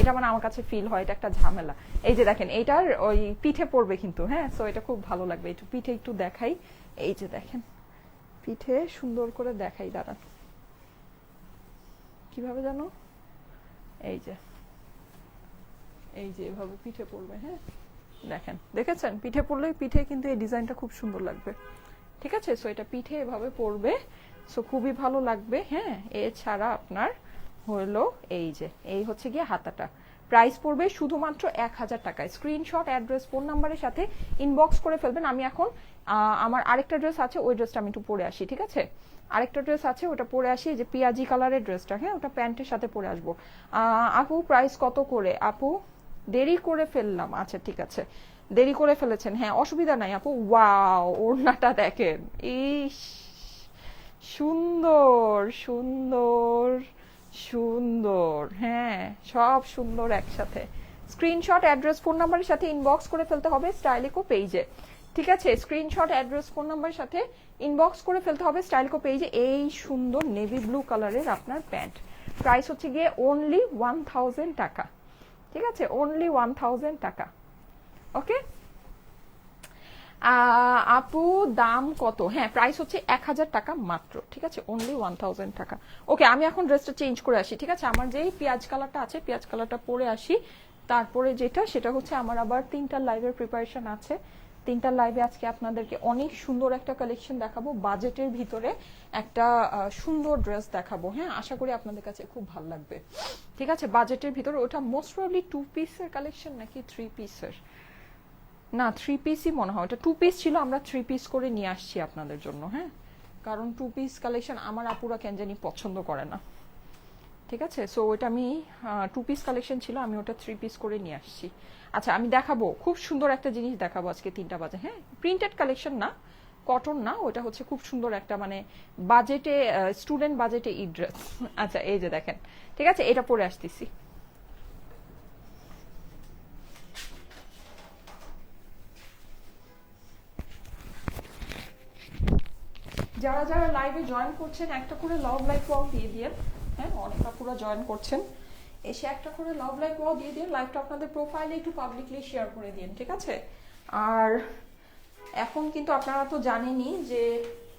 Speaker 1: এটা মানে আমার কাছে ফিল হয়, এটা একটা ঝামেলা। এই যে দেখেন এইটার ওই পিঠে পড়বে কিন্তু। হ্যাঁ সো এটা খুব ভালো লাগবে। একটু পিঠে একটু দেখাই, এই যে দেখেন পিঠে সুন্দর করে দেখাই, দাঁড়ান কিভাবে জানো, এই যে এভাবে পিঠে পড়বে। হ্যাঁ দেখেন, দেখেছেন পিঠে পড়লে, পিঠে কিন্তু এই ডিজাইনটা খুব সুন্দর লাগবে। ঠিক আছে, সো এটা পিঠে এভাবে পড়বে, সো খুবই ভালো লাগবে। হ্যাঁ, এছাড়া আপনার হলো এই হচ্ছে গিয়ে হাতাটা, প্রাইস পড়বে শুধুমাত্র 1000 টাকায়। স্ক্রিনশট, অ্যাড্রেস, ফোন নাম্বারের সাথে ইনবক্স করে ফেলবেন। আমি এখন আমার আরেকটা ড্রেস আছে, ওই ড্রেসটা আমি একটু পরে আসি। ঠিক আছে, আরেকটা ড্রেস আছে, ওটা পরে আসি, যে পিয়াজি কালারের ড্রেসটা। হ্যাঁ, ওটা প্যান্টের সাথে পরে আসবো। আপু প্রাইস কত করে? আপু দেরি করে ফেললাম, আচ্ছা ঠিক আছে, দেরি করে ফেলেছেন, হ্যাঁ অসুবিধা নাই আপু। ওয়াও, ওড়নাটা দেখেন, ইস সুন্দর সুন্দর সুন্দর, হ্যাঁ সব সুন্দর একসাথে। স্ক্রিনশট, অ্যাড্রেস, ফোন নাম্বারের সাথে ইনবক্স করে ফেলতে হবে স্টাইলিকো পেজে। ঠিক আছে, স্ক্রিনশট, অ্যাড্রেস, ফোন নাম্বারের সাথে ইনবক্স করে ফেলতে হবে স্টাইলিকো পেজে। এই সুন্দর নেভি ব্লু কালারের আপনার প্যান্ট, প্রাইস হচ্ছে গিয়ে অনলি 1000 টাকা। ঠিক আছে, অনলি 1000 টাকা। ওকে আপু দাম কত? হ্যাঁ, প্রাইস হচ্ছে 1000 টাকা মাত্র। ঠিক আছে, অনলি 1000 টাকা। ওকে, আমি এখন ড্রেসটা চেঞ্জ করে আসি। ঠিক আছে, আমার যেই পেঁয়াজ কালারটা আছে, পেঁয়াজ কালারটা পরে আসি। তারপরে সেটা হচ্ছে আমার আবার 3টা লাইভের প্রিপারেশন আছে। 3টা লাইভে আজকে আপনাদেরকে অনেক সুন্দর একটা কালেকশন দেখাবো, বাজেটের ভিতরে একটা সুন্দর ড্রেস দেখাবো। হ্যাঁ, আশা করি আপনাদের কাছে খুব ভালো লাগবে। ঠিক আছে, বাজেটের ভিতরে, ওটা মোস্ট প্রবাবলি 2 পিসের কালেকশন নাকি 3 পিসের, না 3 পিসই মনে হয়, ওটা 2 পিস ছিল, আমরা 3 পিস করে নিয়ে আসছি আপনাদের জন্য। হ্যাঁ, কারণ 2 পিস কালেকশন আমার আপুরা কেন জানি পছন্দ করে না। ঠিক আছে, সো ওটা আমি 2 পিস কালেকশন ছিল, আমি ওটা 3 পিস করে নিয়ে আসছি। আচ্ছা, আমি দেখাবো খুব সুন্দর একটা জিনিস দেখাবো আজকে 3টা বাজে। হ্যাঁ, প্রিন্টেড কালেকশন না, কটন না, ওটা হচ্ছে খুব সুন্দর একটা মানে বাজেটে, স্টুডেন্ট বাজেটে ই ড্রেস। আচ্ছা, এই যে দেখেন, ঠিক আছে, এটা পরে আসতেছি। যারা যারা লাইভে জয়েন করছেন একটা করে লাভ লাইক ওয়াও দিয়ে দিয়ে। হ্যাঁ, অনেক আপুরা জয়েন করছেন, এসে একটা করে লাভ লাইক ওয়াও দিয়ে দিয়ে লাইভটা আপনাদের প্রোফাইলে একটু পাবলিকলি শেয়ার করে দিন। ঠিক আছে, আর এখন কিন্তু আপনারা তো জানেনই যে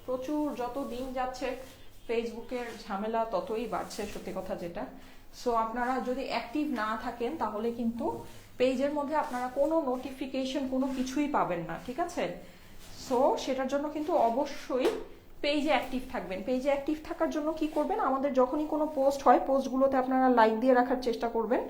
Speaker 1: প্রচুর যত দিন যাচ্ছে ফেসবুকের ঝামেলা ততই বাড়ছে, সত্যি কথা যেটা। সো আপনারা যদি অ্যাক্টিভ না থাকেন তাহলে কিন্তু পেজের মধ্যে আপনারা কোনো নোটিফিকেশন কোনো কিছুই পাবেন না। ঠিক আছে, সো সেটার জন্য কিন্তু অবশ্যই পেজে অ্যাক্টিভ থাকবেন। পেজে অ্যাক্টিভ থাকার জন্য কি করবেন, আমাদের যখনই কোনো পোস্ট হয় পোস্টগুলোতে আপনারা লাইক দিয়ে রাখার চেষ্টা করবেন।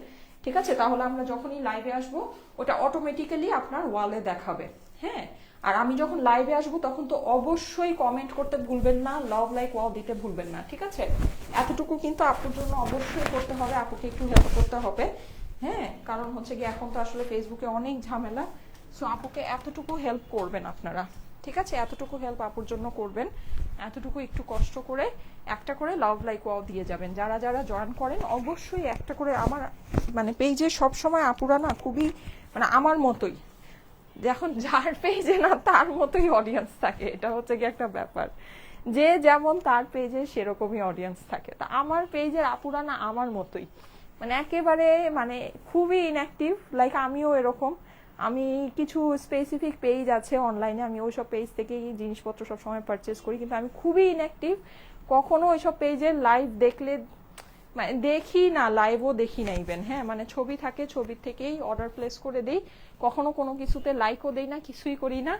Speaker 1: ঠিক আছে, তাহলে আমরা যখনই লাইভে আসবো ওটা অটোমেটিক্যালি আপনার ওয়ালে দেখাবে। হ্যাঁ, আর আমি যখন লাইভে আসবো তখন তো অবশ্যই কমেন্ট করতে ভুলবেন না, লাভ লাইক ওয়াও দিতে ভুলবেন না। ঠিক আছে, এতটুকু কিন্তু আপুর জন্য অবশ্যই করতে হবে, আপুকে একটু হেল্প করতে হবে। হ্যাঁ, কারণ হচ্ছে কি এখন তো আসলে ফেসবুকে অনেক ঝামেলা, সো আপুকে এতটুকু হেল্প করবেন আপনারা। ঠিক আছে, এতটুকু হেল্প আপুর জন্য করবেন, এতটুকু একটু কষ্ট করে একটা করে লাভ লাইক ওয়াও দিয়ে যাবেন। যারা যারা জয়েন করেন অবশ্যই একটা করে, আমার মানে পেজে সবসময় আপুরা না খুবই মানে আমার মতোই, এখন যার পেজে না তার মতোই অডিয়েন্স থাকে, এটা হচ্ছে কি একটা ব্যাপার, যে যেমন তার পেজে সেরকমই অডিয়েন্স থাকে। তা আমার পেজের আপুরা না আমার মতোই, মানে একেবারে মানে খুবই ইনঅ্যাক্টিভ, লাইক আমিও এরকম। আমি কিছু স্পেসিফিক পেজ আছে অনলাইনে, আমি ওইসব পেজ থেকেই জিনিসপত্র সবসময় পারচেস করি, কিন্তু আমি খুবই ইনঅ্যাক্টিভ। কখনো ওইসব পেজের লাইভ দেখলে মানে দেখি না, লাইভও দেখি না ইভেন। হ্যাঁ, মানে ছবি থাকে, ছবির থেকেই অর্ডার প্লেস করে দেই, কখনো কোনো কিছুতে লাইকও দেই না, কিছুই করি না।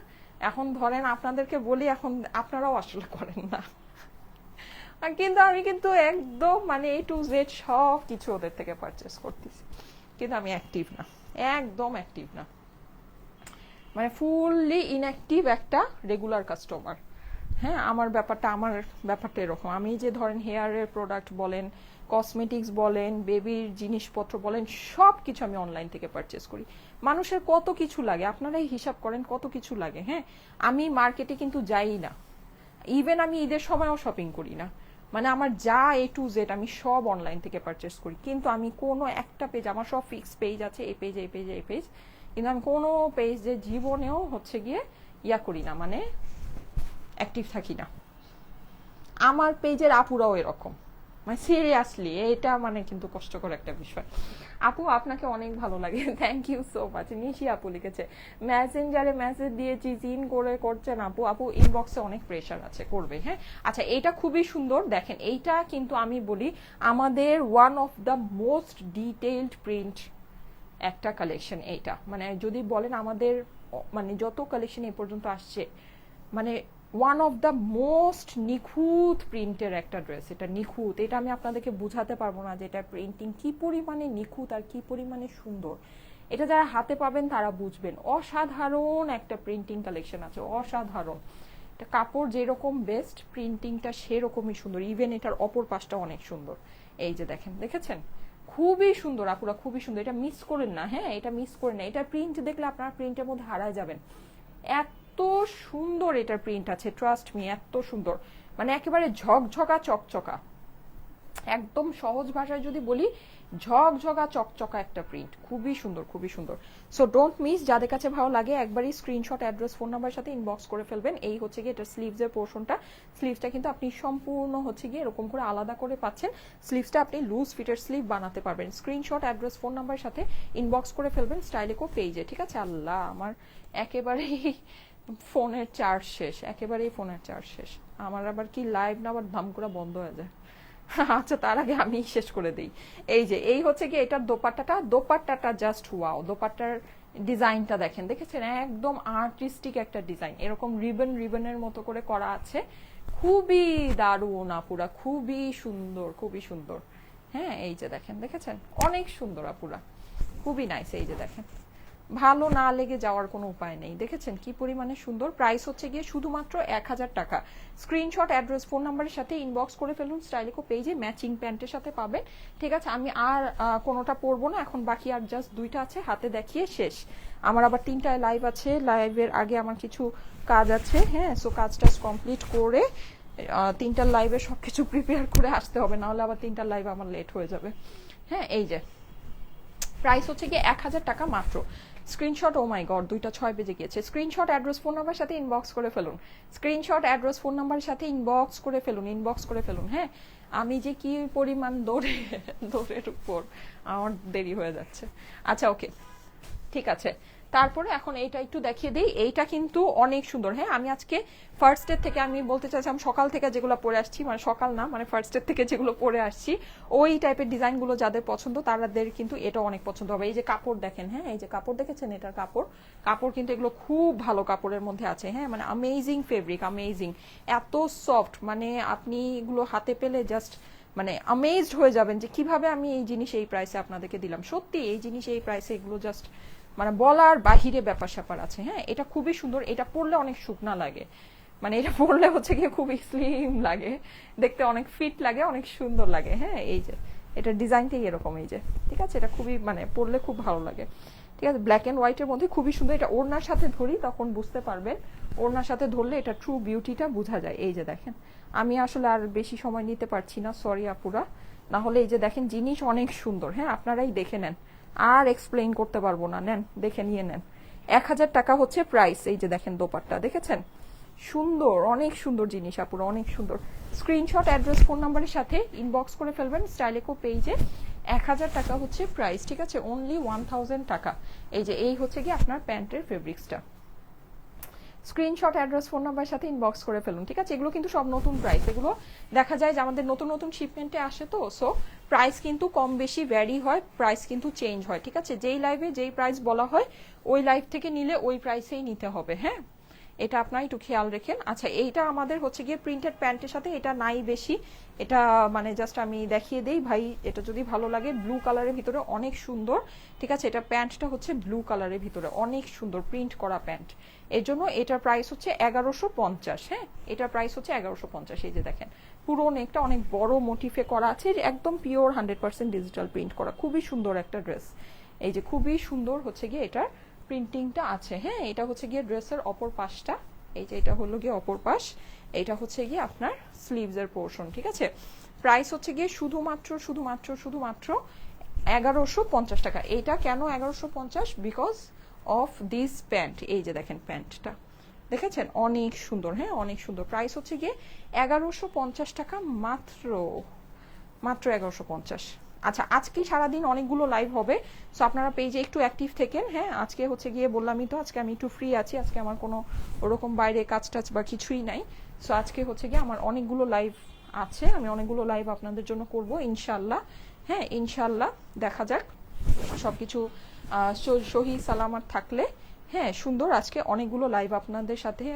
Speaker 1: এখন ধরেন আপনাদেরকে বলি, এখন আপনারাও আসলে করেন না, কিন্তু আমি কিন্তু একদম মানে A to Z সব কিছু ওদের থেকে পারচেস করতেছি, কিন্তু আমি অ্যাক্টিভ না, একদম অ্যাক্টিভ না, মানে ফুললি ইনঅ্যাক্টিভ একটা রেগুলার কাস্টমার। হ্যাঁ, আমার ব্যাপারটা এরকম। আমি যে ধরেন হেয়ারের প্রোডাক্ট বলেন, কসমেটিক্স বলেন, বেবির জিনিসপত্র বলেন, সব কিছু আমি অনলাইন থেকে পারচেস করি। মানুষের কত কিছু লাগে, আপনারাই হিসাব করেন কত কিছু লাগে। হ্যাঁ, আমি মার্কেটে কিন্তু যাই না, ইভেন আমি ঈদের সময়ও শপিং করি না, মানে আমার যা A to Z আমি সব অনলাইন থেকে পারচেস করি। কিন্তু আমি কোনো একটা পেজ, আমার সব ফিক্স পেজ আছে, এই পেজ এই পেজ এই পেজ, কিন্তু আমি কোনো পেজে জীবনেও হচ্ছে গিয়ে ইয়া করি না, মানে অ্যাক্টিভ থাকি না। আমার পেজের আপুরাও এরকম, মানে সিরিয়াসলি এটা মানে কিন্তু কষ্টকর একটা বিষয়। আপু আপনাকে অনেক ভালো লাগে, থ্যাংক ইউ সো মাচ। নিশি আপু লিখেছে মেসেঞ্জারে মেসেজ দিয়েছি সিন করে করছেন আপু। আপু ইনবক্সে অনেক প্রেশার আছে, করবে হ্যাঁ। আচ্ছা এইটা খুবই সুন্দর, দেখেন এইটা কিন্তু আমি বলি আমাদের one of the most detailed print একটা কালেকশন এইটা, মানে যদি বলেন আমাদের মানে যত কালেকশন এই পর্যন্ত আসছে, মানে ওয়ান অফ দ্য মোস্ট নিখুঁত প্রিন্টের একটা ড্রেস। এটা নিখুঁত, এটা আমি আপনাদেরকে বুঝাতে পারবো না যে এটা প্রিন্টিং কি পরিমাণে নিখুঁত আর কি পরিমাণে সুন্দর। এটা যারা হাতে পাবেন তারা বুঝবেন, অসাধারণ একটা প্রিন্টিং কালেকশন আছে, অসাধারণ। এটা কাপড় যেরকম বেস্ট, প্রিন্টিংটা সেরকমই সুন্দর। ইভেন এটার অপর পাশটা অনেক সুন্দর, এই যে দেখেন, দেখেছেন খুবই সুন্দর আপুরা, খুবই সুন্দর। এটা মিস করেন না, হ্যাঁ এটা মিস করেন না। এটা প্রিন্ট দেখলে আপনারা প্রিন্টের মধ্যে হারায় যাবেন, এত সুন্দর এটার প্রিন্ট আছে, ট্রাস্ট মি এত সুন্দর, মানে একেবারে ঝকঝকা চকচকা। একদম সহজ ভাষায় যদি বলি ঝকঝকা চকচকা একটা প্রিন্ট, খুবই সুন্দর খুবই সুন্দর। সো ডোন্ট মিস, যাদের কাছে ভালো লাগে একবারই স্ক্রিনশট, অ্যাড্রেস, ফোন নাম্বার সাথে ইনবক্স করে ফেলবেন। এই হচ্ছে গিয়ে এটা স্লিভসের পোর্শনটা। স্লিভসটা কিন্তু আপনি সম্পূর্ণ হচ্ছে গিয়ে এরকম করে আলাদা করে পাচ্ছেন। স্লিভসটা আপনি লুজ ফিটের স্লিভ বানাতে পারবেন। স্ক্রিনশট, অ্যাড্রেস, ফোন নাম্বার সাথে ইনবক্স করে ফেলবেন স্টাইলিকো পেজে, ঠিক আছে। আল্লাহ আমার একেবারেই ফোনের চার্জ শেষ, একেবারেই ফোনের চার্জ শেষ আমার। আবার কি লাইভ না আবার ধাম করে বন্ধ হয়ে যায়। আচ্ছা তার আগে আমি শেষ করে দিই। এই যে এই হচ্ছে কি এটার দোপাট্টাটা, দোপাট্টাটা জাস্ট ওয়াও। দোপাট্টার ডিজাইনটা দেখেন, দেখেছেন একদম আর্টিস্টিক একটা ডিজাইন, এরকম রিবন রিবনের মতো করে করা আছে, খুবই দারুণ আপুরা, খুবই সুন্দর খুবই সুন্দর। হ্যাঁ এই যে দেখেন, দেখেছেন অনেক সুন্দর আপুরা, খুবই নাইস। এই যে দেখেন, ভালো না লেগে যাওয়ার কোনো উপায় নেই, দেখেছেন কি পরিমাণে সুন্দর। প্রাইস হচ্ছে গিয়ে শুধুমাত্র 1000 টাকা। স্ক্রিনশট, অ্যাড্রেস, ফোন নাম্বারের সাথে ইনবক্স করে ফেলুন স্টাইলিকো পেজে, ম্যাচিং প্যান্টের সাথে পাবেন, ঠিক আছে। আমি আর কোনোটা পরবো না এখন, বাকি আর জাস্ট দুইটা আছে, হাতে দেখিয়ে শেষ। আমার আবার 3টায় লাইভ আছে, লাইভের আগে আমার কিছু কাজ আছে, হ্যাঁ। সো কাজটা কমপ্লিট করে 3টার লাইভে সবকিছু প্রিপেয়ার করে আসতে হবে, নাহলে আবার 3টার লাইভ আমার লেট হয়ে যাবে, হ্যাঁ। এই যে প্রাইস হচ্ছে গিয়ে 1000 টাকা মাত্র। স্ক্রিনশট, ও মাই গড 2টা 6 বেজে গিয়েছে। স্ক্রিনশট, অ্যাড্রেস, ফোন নাম্বার সাথে ইনবক্স করে ফেলুন। স্ক্রিনশট, অ্যাড্রেস, ফোন নাম্বারের সাথে ইনবক্স করে ফেলুন, ইনবক্স করে ফেলুন, হ্যাঁ। আমি যে কি পরিমাণ দৌড়ের উপর আমার দেরি হয়ে যাচ্ছে। আচ্ছা ওকে ঠিক আছে, তারপরে এখন এইটা একটু দেখিয়ে দিই। এইটা কিন্তু অনেক সুন্দর, হ্যাঁ। আমি আজকে ফার্স্ট এর থেকে আমি বলতে চাইছিলাম সকাল থেকে যেগুলো পরে আসছি, মানে সকাল না মানে ফার্স্ট এর থেকে যেগুলো পরে আসছি ওই টাইপের ডিজাইনগুলো যাদের পছন্দ তাদের কিন্তু এটা অনেক পছন্দ হবে। এই যে কাপড় দেখেন, হ্যাঁ এই যে কাপড় দেখেছেন, এটার কাপড়, কাপড় কিন্তু এগুলো খুব ভালো কাপড়ের মধ্যে আছে, হ্যাঁ। মানে অ্যামেজিং ফেব্রিক, অ্যামেজিং, এত সফট, মানে আপনি এগুলো হাতে পেলে জাস্ট মানে অ্যামেজড হয়ে যাবেন যে কিভাবে আমি এই জিনিস এই প্রাইসে আপনাদেরকে দিলাম। সত্যি এই জিনিস এই প্রাইসে এগুলো জাস্ট মানে বলার বাহিরে ব্যাপার স্যাপার আছে, হ্যাঁ। এটা খুবই সুন্দর, এটা পরলে অনেক শুকনা লাগে, মানে এটা পরলে হচ্ছে গিয়ে খুবই স্লিম লাগে, দেখতে অনেক ফিট লাগে, অনেক সুন্দর লাগে, হ্যাঁ। এই যে এটার ডিজাইনটাই এরকম, এই যে ঠিক আছে, এটা খুবই মানে পরলে খুব ভালো লাগে, ঠিক আছে। ব্ল্যাক অ্যান্ড হোয়াইটের মধ্যে খুবই সুন্দর। এটা ওড়নার সাথে ধরি তখন বুঝতে পারবেন, ওড়নার সাথে ধরলে এটা ট্রু বিউটিটা বোঝা যায়। এই যে দেখেন, আমি আসলে আর বেশি সময় নিতে পারছি না, সরি আপুরা, না হলে এই যে দেখেন জিনিস অনেক সুন্দর, হ্যাঁ আপনারাই দেখে নেন, আর এক্সপ্লেইন করতে পারবো না, নেন দেখে নিয়ে নেন। 1000 টাকা হচ্ছে প্রাইস। এই যে দেখেন দোপাট্টা দেখেছেন, সুন্দর, অনেক সুন্দর জিনিস আপুরা, অনেক সুন্দর। স্ক্রিনশট, অ্যাড্রেস, ফোন নাম্বারের সাথে ইনবক্স করে ফেলবেন স্টাইলিকো পেজে। 1000 টাকা হচ্ছে প্রাইস, ঠিক আছে, অনলি 1000 টাকা। এই যে এই হচ্ছে কি আপনার প্যান্টের ফেব্রিক্সটা। স্ক্রিনশট, অ্যাড্রেস, ফোন নাম্বারের সাথে ইনবক্স করে ফেলুন, ঠিক আছে। এগুলো কিন্তু সব নতুন প্রাইস, এগুলো দেখা যায় যে আমাদের নতুন নতুন শিপমেন্টে আসে, তো সো প্রাইস কিন্তু কম বেশি ভ্যারি হয়, প্রাইস কিন্তু চেঞ্জ হয়, ঠিক আছে। যেই লাইভে যেই প্রাইস বলা হয় ওই লাইভ থেকে নিলে ওই প্রাইসেই নিতে হবে, হ্যাঁ, এটা আপনারা একটু খেয়াল রেখেন। আচ্ছা এইটা আমাদের হচ্ছে গিয়ে প্রিন্টেড প্যান্টের সাথে, এটা নাই বেশি, এটা মানে জাস্ট আমি দেখিয়ে দেই ভাই, এটা যদি ভালো লাগে। ব্লু কালারের ভিতরে অনেক সুন্দর, ঠিক আছে। এটা প্যান্টটা হচ্ছে ব্লু কালারের ভিতরে অনেক সুন্দর প্রিন্ট করা প্যান্ট, এর জন্য এটার প্রাইস হচ্ছে 1150, হ্যাঁ এটার প্রাইস হচ্ছে 1150। এই যে দেখেন পুরো নেকটা অনেক বড় মোটিফে করা আছে, একদম পিওর 100% ডিজিটাল প্রিন্ট করা, খুবই সুন্দর একটা ড্রেস। এই যে খুবই সুন্দর হচ্ছে গিয়ে এটার প্রিন্টিংটা আছে, হ্যাঁ। এটা হচ্ছে গিয়ে ড্রেসের অপর পাশটা, এই যে এটা হলো গিয়ে অপর পাশ, এটা হচ্ছে গিয়ে আপনার স্লিভস এর পোর্শন, ঠিক আছে। প্রাইস হচ্ছে গিয়ে শুধুমাত্র শুধুমাত্র শুধুমাত্র 1150 টাকা। এটা কেন 1150? Because of this pant. এই যে দেখেন প্যান্টটা দেখেছেন, অনেক সুন্দর, হ্যাঁ অনেক সুন্দর। প্রাইস হচ্ছে গিয়ে 1150 টাকা মাত্র, মাত্র 1150। আচ্ছা, আজকে সারাদিন অনেকগুলো লাইভ হবে, সো আপনারা পেজে একটু অ্যাক্টিভ থেকেন। হ্যাঁ, আজকে হচ্ছে গিয়ে বললামই তো, আজকে আমি একটু ফ্রি আছি, আজকে আমার কোনো ওরকম বাইরে কাজ টাজ বা কিছুই নাই। সো আজকে হচ্ছে গিয়ে আমার অনেকগুলো লাইভ আছে, আমি অনেকগুলো লাইভ আপনাদের জন্য করব ইনশাল্লাহ। হ্যাঁ, ইনশাল্লাহ দেখা যাক সব কিছু সহি সালামাত থাকলে। হ্যাঁ, সুন্দর, আজকে অনেকগুলো লাইভ আপনাদের সাথে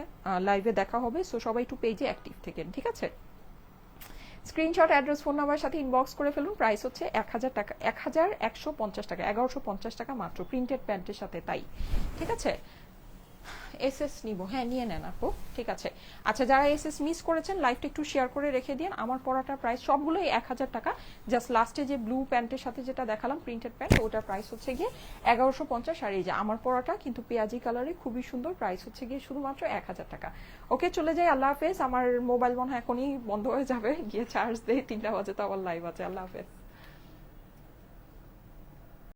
Speaker 1: লাইভে দেখা হবে। সো সবাই একটু পেজে অ্যাক্টিভ থেকেন, ঠিক আছে? স্ক্রিনশট, অ্যাড্রেস, ফোন নাম্বার সাথে ইনবক্স করে ফেলুন। প্রাইস হচ্ছে 1000 টাকা, 1150 টাকা, 1150 টাকা মাত্র, প্রিন্টেড প্যান্টের সাথে। তাই ঠিক আছে, এসএস নিব, হ্যাঁ নিয়ে নেন আপু, ঠিক আছে। আচ্ছা, যারা এসএস মিস করেছেন লাইভটা একটু শেয়ার করে রেখে দিন। আমার পরাটার প্রাইস সবগুলোই 1000 টাকা, জাস্ট লাস্টে যে ব্লু প্যান্টের সাথে যেটা দেখালাম প্রিন্টেড প্যান্ট, ওটার প্রাইস হচ্ছে গিয়ে 1150। আর এই যে আমার পরাটা কিন্তু পেঁয়াজি কালারে খুবই সুন্দর, প্রাইস হচ্ছে গিয়ে শুধুমাত্র 1000 টাকা। ওকে, চলে যাই, আল্লাহ হাফেজ। আমার মোবাইল মনে হয় এখনই বন্ধ হয়ে যাবে, গিয়ে চার্জ দেই, 3টা বাজে তো আবার লাইভ আছে। আল্লাহ হাফেজ।